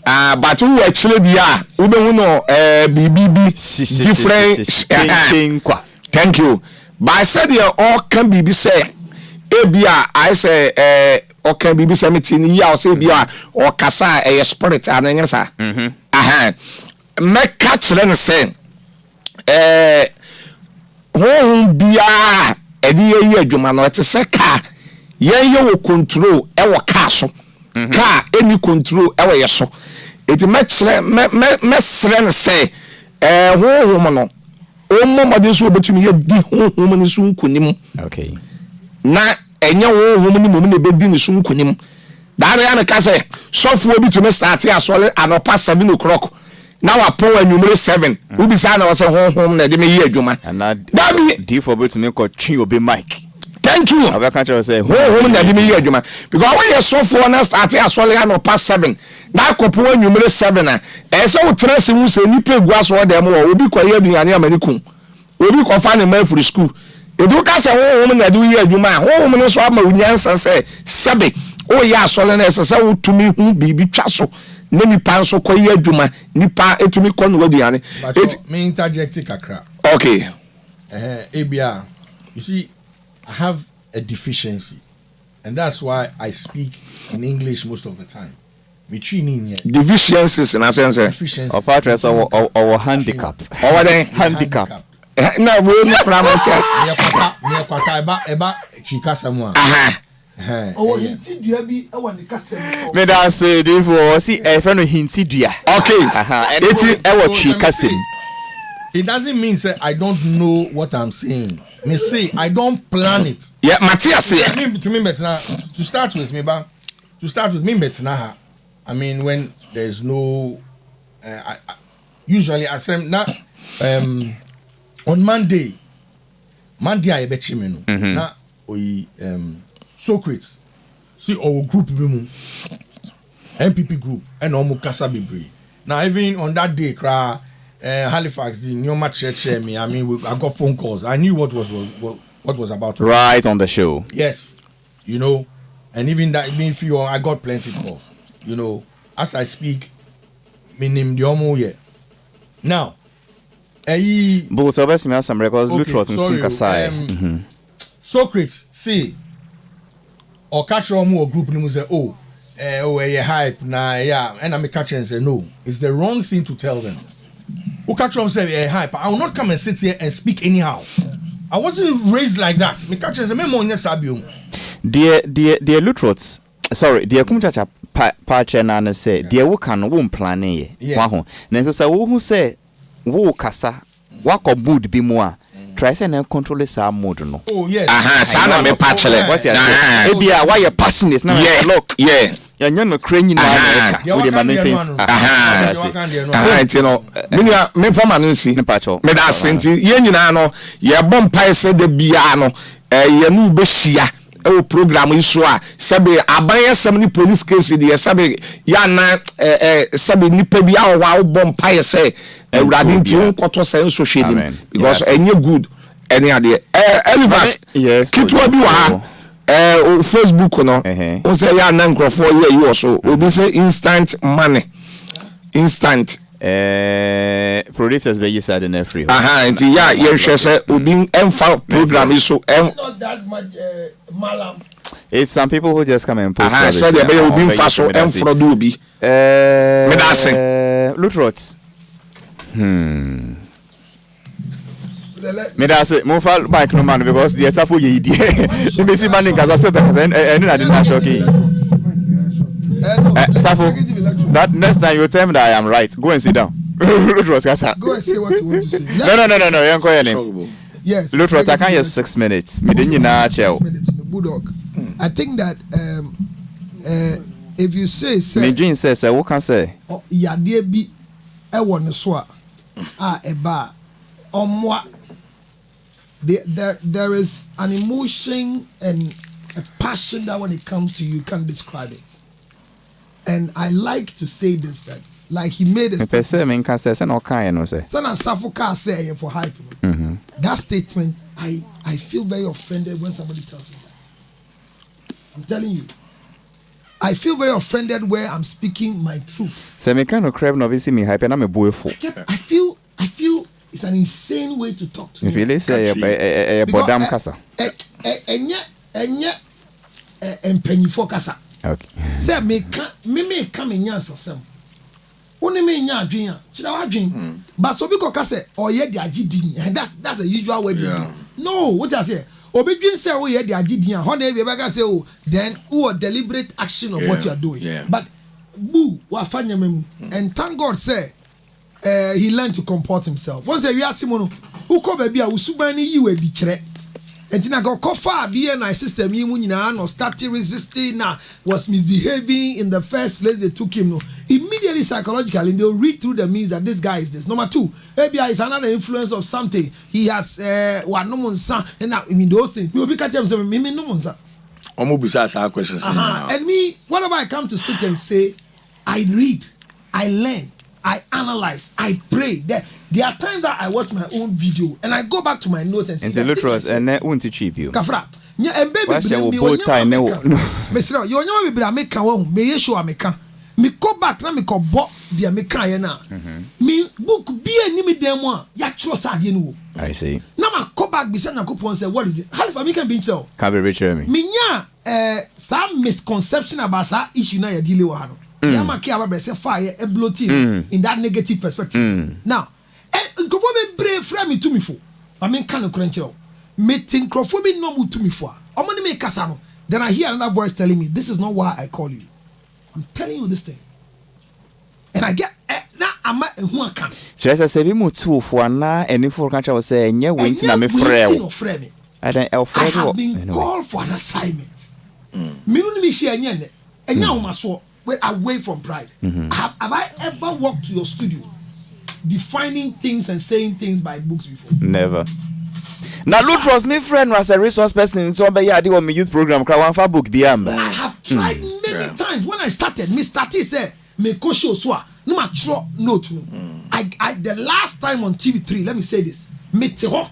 But who actually be we don't know BBB different. Thank you. But I said here all can be say. Ebia I say or can be something here or say bia or kasa a spirit and then sir. Make catch them say home bia edi ye adwuma no te se car ye wo control e wo car so car any control e wo ye so it me say home no o mo de so betumi ye di home ni so nkunim okay na enye home ni mo na be di ni so nkunim da ya me ka say software bi to me start ya so anopa 7 o'clock. Now I pour and you 7. We be saying I was a home that they may hear you, man. And now, D for to make a tree will be Mike. Thank you. I can't say home that they may hear you, man. Because when you're so for us, I think I saw you past 7. Now I pour and you 7. And so, Tracy will say, Nipple grass or them will be quiet in an American. Will be confined in Melford school. If you can't say, home that do hear you, man. Home and so I'm a answer say, Sabi. Oh, yeah, so then as I say to me, who be chasso. Nemi panso kwa ye adwuma nipa etumi kwa no wadi ane me interject kakra okay ebia you see I have a deficiency and that's why I speak in English most of the time me training here deficiencies in a sense or part of our handicap or then handicap na we no pramotia me kwata eba chika samu Oh, hinti dua bi e won kasem so. Me da say dey for see e friend hinti dua. Okay. Eti e wo twi kasem. It doesn't mean say I don't know what I'm saying. Me say I don't plan it. Yeah, Matthias say. To me better to start with me better I mean when there's no usually I say na on Monday I bet you me no. Na we Socrates see our group mu MPP group and omo kasa bebre now even on that day Halifax the new match me I mean I got phone calls I knew what was about to right on the show yes you know and even that mean few I got plenty calls you know as I speak me name the omo here now but so best me some records look for some kasa Socrates see or catch or more group and say a hype na yeah and I catch and say no it's the wrong thing to tell them who catch them say a hype I will not come and sit here and speak anyhow I wasn't raised like that me catch and say me mo nya sabium dear Lutrots sorry dear kumchacha pa na say dear wo kan wo plan ye wa ho na so say wo hu say wo kasa wa ko mood bi mu a try say na control sa mood no oh yes sana me patchele what you say ebia why you passionate na look yeah ya nya no kra nyina na we dey my face you know me forma no si ne pacho me da senti ye nyina no ye bom pai se de bia no ye no be hia e program iso a sebe aban yesem ni police case de sebe ya na sebe nipa bia wa bom pai se urade nti nkoto se nso hwedim because enye good any ade Halifax yes kitwa bi wa Facebook no o say ya na nkrofo ye you so obi say instant money instant producers be yesa de na free nti ya ye hwe se obi emfa program so Not that much malam. it's some people who just come and post so they be obi emfa so emfro do obi me da sen Lutrots me da say mo fall back no man because the safo ye die me see man nkaza so because and na dey shocking safo that next time you tell me that I am right go and sit down Lutrots kasa Go and say what you want to say. no yanko ye name Yes. Lutrots I can hear 6 minutes me dey nyina chel Bulldog. I think that if you say me dream says what can say yade bi e won so a eba omwa there is an emotion and a passion that when it comes to you can't describe it. And I like to say this, that like he made a statement. Sana Safuka say for hype. That statement, I feel very offended when somebody tells me that. I'm telling you. I feel very offended where I'm speaking my truth. I feel it's an insane way to talk to me. If you say okay. Say me come in answer. Only me nya adwen a chira wadwen but so bi koka say oye de agidin and that's the usual way. No, what I say obedwen say oye de agidin a ho na e be ka say oh then who deliberate action of what you are doing. But boo wa fanya mem and thank God say he learned to comport himself. Once we ask him no who ko ba bia usuban ni yi we di kire. And then I got coffee BNI system no started resisting was misbehaving in the first place they took him. No, immediately psychologically they'll read through the means that this guy is this. Number two, maybe is another influence of something. He has one no son and now I mean those things. We will be catching him me no monsa. Questions. And me, whatever I come to sit and say, I read, I learn, I analyze, I pray. There are times that I watch my own video and I go back to my notes and see. Into Lutros and that won't cheap you. Kafra. Nya embe be both time no. Mesra, you nyama be make kan me yesho ameka. Me go back na me ko bo dia meka ye na. Me book bi anim dem a ya chro sade no. I see. Na ma go back be say Nakopon say what is it? Halifax me can be tell. Can be richer me. Me nya some misconception about that issue na ya deal with ha no. Ya ma ke aba be say fire e bloating in that negative perspective. Now nkofo be brave frame me to me for. I mean kan krenchero. Meeting nkofo be no mu to me for. Omo ni me kasa no. Then I hear another voice telling me this is not why I call you. I'm telling you this thing. And I get now I'm who I can. She say be mu two for na any for country was say nye went na me frame. I have been called for an assignment. Me no me share nye enya wo maso away from pride. Have I ever walked to your studio defining things and saying things by books before? Never. Now Lutros, my friend was a resource person so be ya do my youth program cry one for book biam. I have tried many times. When I started, Mr. T said me ko show so no ma tro note. I the last time on TV3, let me say this. Me te ho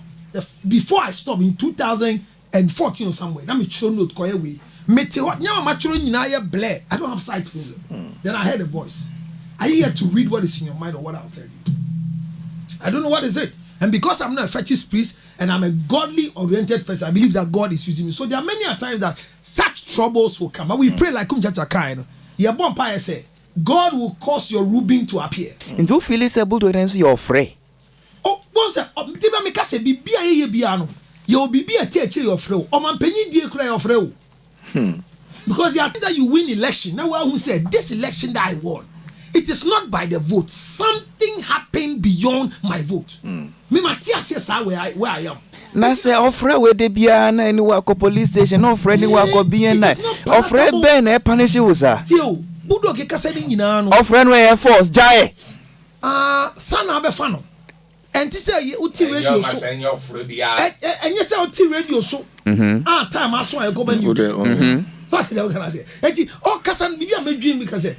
before I stopped in 2014 or somewhere. Let me show note ko away. Me te ho nyama ma tro nyina ye blur. I don't have sight problem. Then I heard a voice. Are you here to read what is in your mind or what I'll tell you? I don't know what is it. And because I'm not a fetish priest and I'm a godly oriented person, I believe that God is using me. So there are many times that such troubles will come. But we pray like Kumchacha your bonfire say, God will cause your Reuben to appear. And do feel it's able to answer your fray. Oh, once Tiba make us be a biano. You will be a teacher your fro. Or man penny dear cry of fro. Because the are that you win election. Now who said this election that I won. It is not by the vote. Something happened beyond my vote. Me Matthias says where I am. Na say ofre we de bia na any wa ko police station no ofre ni wa ko bien na. Ofre ben e punish you sir. Tio, Bulldog ke kasa ni nyina no. Ofre no e force jae. Sana be fa no. Enti say uti radio so. Enye say uti radio so. Time aso e go ban you. So say can I say. Enti o kasa bibia medwin mi kasa.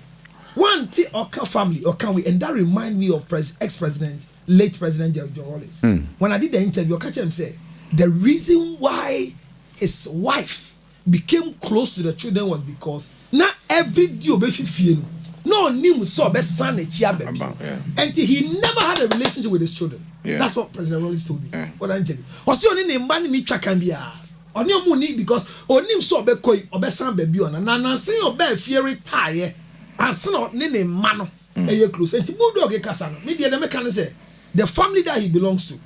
One thing Oka family, Oka we, and that remind me of ex-president, late President Jerry Wallace. When I did the interview, Oka him say the reason why his wife became close to the children was because not every day should feel no nim so best son and he never had a relationship with his children. That's what President Wallace told me. What I tell you, was the only name man me can be on your money because onim so be koi obesan baby on and say your be fear tie. And so nene mano eye close. And Bulldog e kasa no. Me dey the mechanic say the family that he belongs to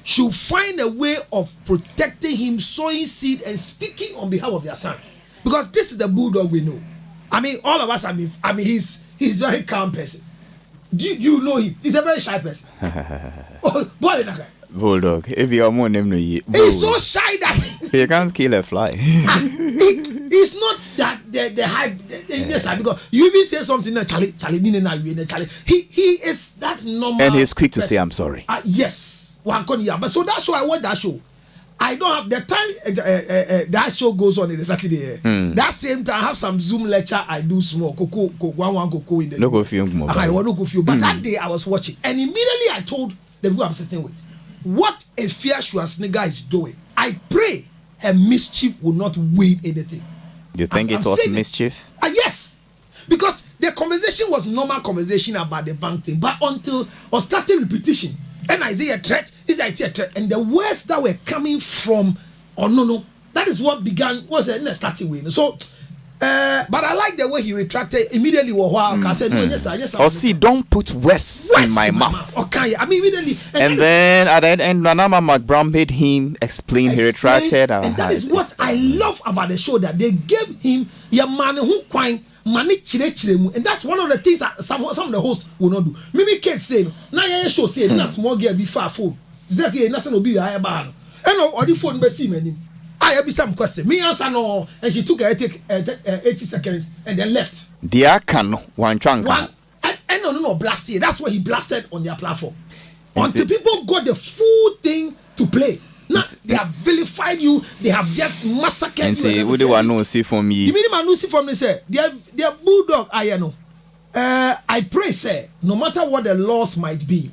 should find a way of protecting him, sowing seed and speaking on behalf of their son. Because this is the Bulldog we know. I mean, all of us. I mean, he's very calm person. Do you know him? He's a very shy person. Oh, boy, Bulldog. If you are more name no ye. He's so shy that he can't kill a fly. He's not that the hype because you even say something Charlie he is that normal and he's quick to say I'm sorry. Yes. But so that's why I watch that show. I don't have the time that show goes on in the Saturday. That same time, I have some Zoom lecture. I do small cocoa in the No go film. I want to go feel. But that day I was watching, and immediately I told the people I'm sitting with, what a Fia Schwarzenegger is doing. I pray her mischief will not weigh anything. You think it was mischief? Yes, because the conversation was normal conversation about the bank thing, but until or started repetition. And is it a threat? Is it a threat? And the words that were coming from no, that is what began was in the starting way. So, but I like the way he retracted immediately. I said, no, yes. Oh, see, don't put words in my mouth. Okay, I mean immediately. And then at the end, Nanama McBrown made him explain. He retracted. And that is what I love about the show, that they gave him your man who quine. Money and that's one of the things that some of the hosts will not do. Mimi kids say, now you show say, na small girl be far phone. That's here, nothing will be higher ban. And or the phone be see me. I have some question. Me answer no, and she took 80 seconds and then left. Dia can one chunk. And no blast here. That's why he blasted on their platform. Until people got the full thing to play. Now, they have vilified you. They have just massacred and you. Say, what do I know? See for me. The minimum no see for me say, their bulldog. I know. I pray, say, no matter what the laws might be,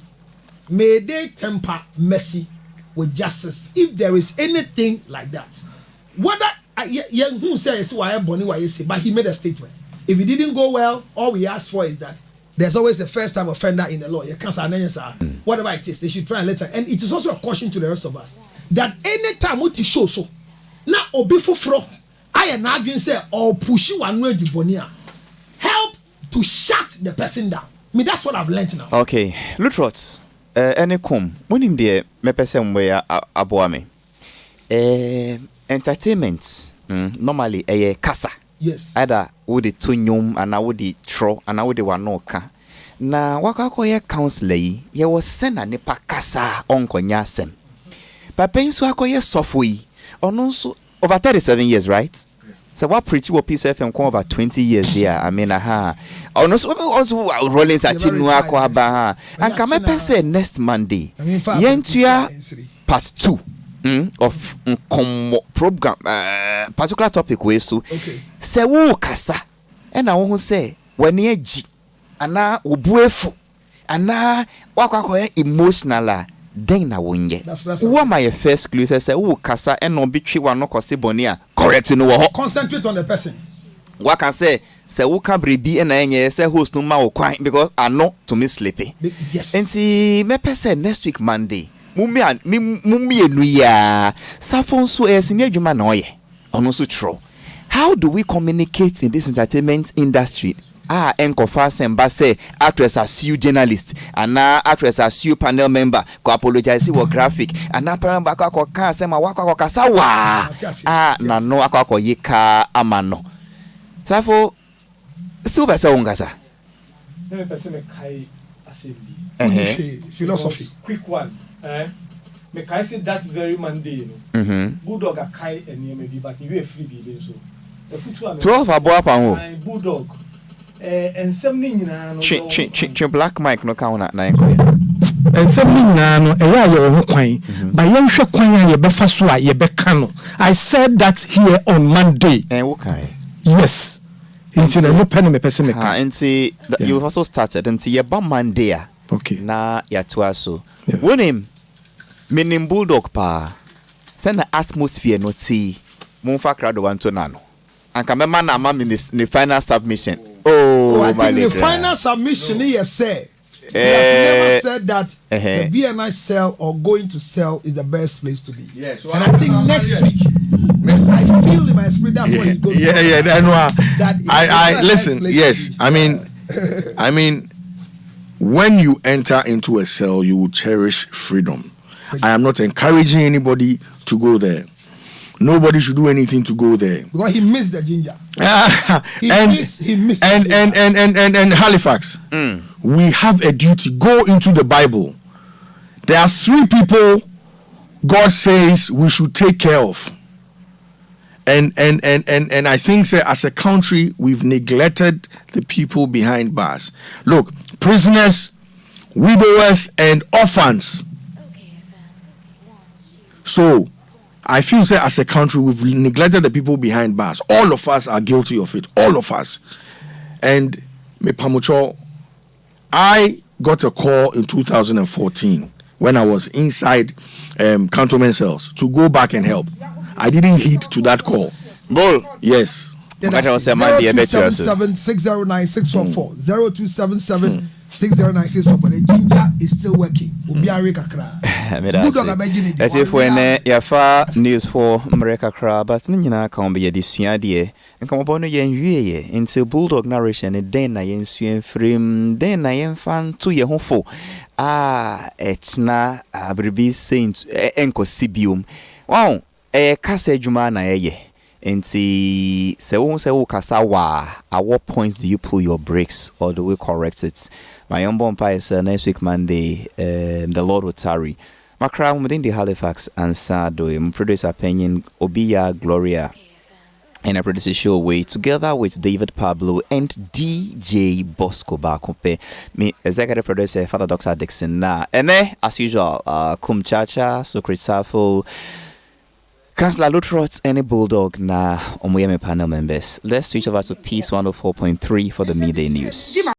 may they temper mercy with justice. If there is anything like that, whether who says why Bonnie why you say, but he made a statement. If it didn't go well, all we ask for is that there's always a first-time offender in the law. You can't say whatever it is. They should try and let her. And it is also a caution to the rest of us that anytime what you show so now obi foforo I am arguing say or push you one way the bonia help to shut the person down. I mean that's what I've learned now. Okay, Lutrots, any come when him there me person where aboame. Entertainment normally kasa. Yes. Either would the tunyum and I would the tro and I would the wanoka. Na wakako ye counselor ye was send a nipa kasa onko nyasem. Papa inso akoye software ono so over 37 years, right? So what preach what piece FM come over 20 years there. I mean ono so also rolling satinu akwa ba and come say next Monday yentua part 2 of program particular topic we so say wo kasa and I won say when ye ji ana obuefu ana wakwakoye emotional then na wonye what my first clue say wo kasa and no bitwi wa no kose boni correct no wo concentrate on the person what can say wo can brebi and enye say host no ma wo kwan because I know to me sleepy yes and see me person next week Monday mummi enu ya safon so esine adwuma na oye ono so true. How do we communicate in this entertainment industry? Enkofa semba say actress as you journalist and now actress as you panel member go apologize for graphic and now panel back ko kan say ma wakwa kasa wa na no akwa yika amano safo still be say ungasa me person me kai assembly philosophy quick one me kai say that very Monday Bulldog a kai enemy bi but you free bi so 12 aboa pa ho Bulldog and some nyina no chi black mic no ka na enko and some nyina no e ya yo ho kwan ba ye hwe kwan a ye befa so a ye beka no. I said that here on Monday and wo kai yes into no pen me person me kai and see you also started until ye ba Monday okay na ya to aso wonim menim Bulldog pa send the atmosphere no ti mumfa crowd want to na no anka me man na ma me the final submission. I think the final submission here say he has never said that the BNI sell or going to sell is the best place to be. Yeah, so and I think next week, I feel in my spirit that's why you go. I know. That I listen. Yes, I mean, when you enter into a cell, you will cherish freedom. I am not encouraging anybody to go there. Nobody should do anything to go there because he missed the ginger. He missed and Halifax. We have a duty. Go into the Bible. There are 3 people God says we should take care of. And I think as a country we've neglected the people behind bars. Look, prisoners, widowers, and orphans. So I feel say as a country we've neglected the people behind bars. All of us are guilty of it. All of us. And me pamucho, I got a call in 2014 when I was inside cantonment cells to go back and help. I didn't heed to that call. Bull. Yes. Yeah, that's 0277-609-644. 0277-609-644. The ginger is still working. As if when you far news for America crab, but Nina can be a dissuade and come upon a yen until Bulldog narration, and then I am swim frame, then I am fan 2 year home for. It's na abribi saint enko sibium. Wow, Kase Jumana ye. Nti se wo kasa wa at what points do you pull your brakes or do we correct it? My own bumper is next week Monday, the Lord will tarry. My crown within the Halifax and Addo, producer opinion Obia Gloria and I produce a show away together with David Pablo and DJ Bosco Bakope. Me executive producer Father Dr. Dixon na and as usual Kum Chacha, Sukri Safo, Councillor Lutrots, any Bulldog na Omuyeme panel members. Let's switch over to Peace 104.3 for the midday news.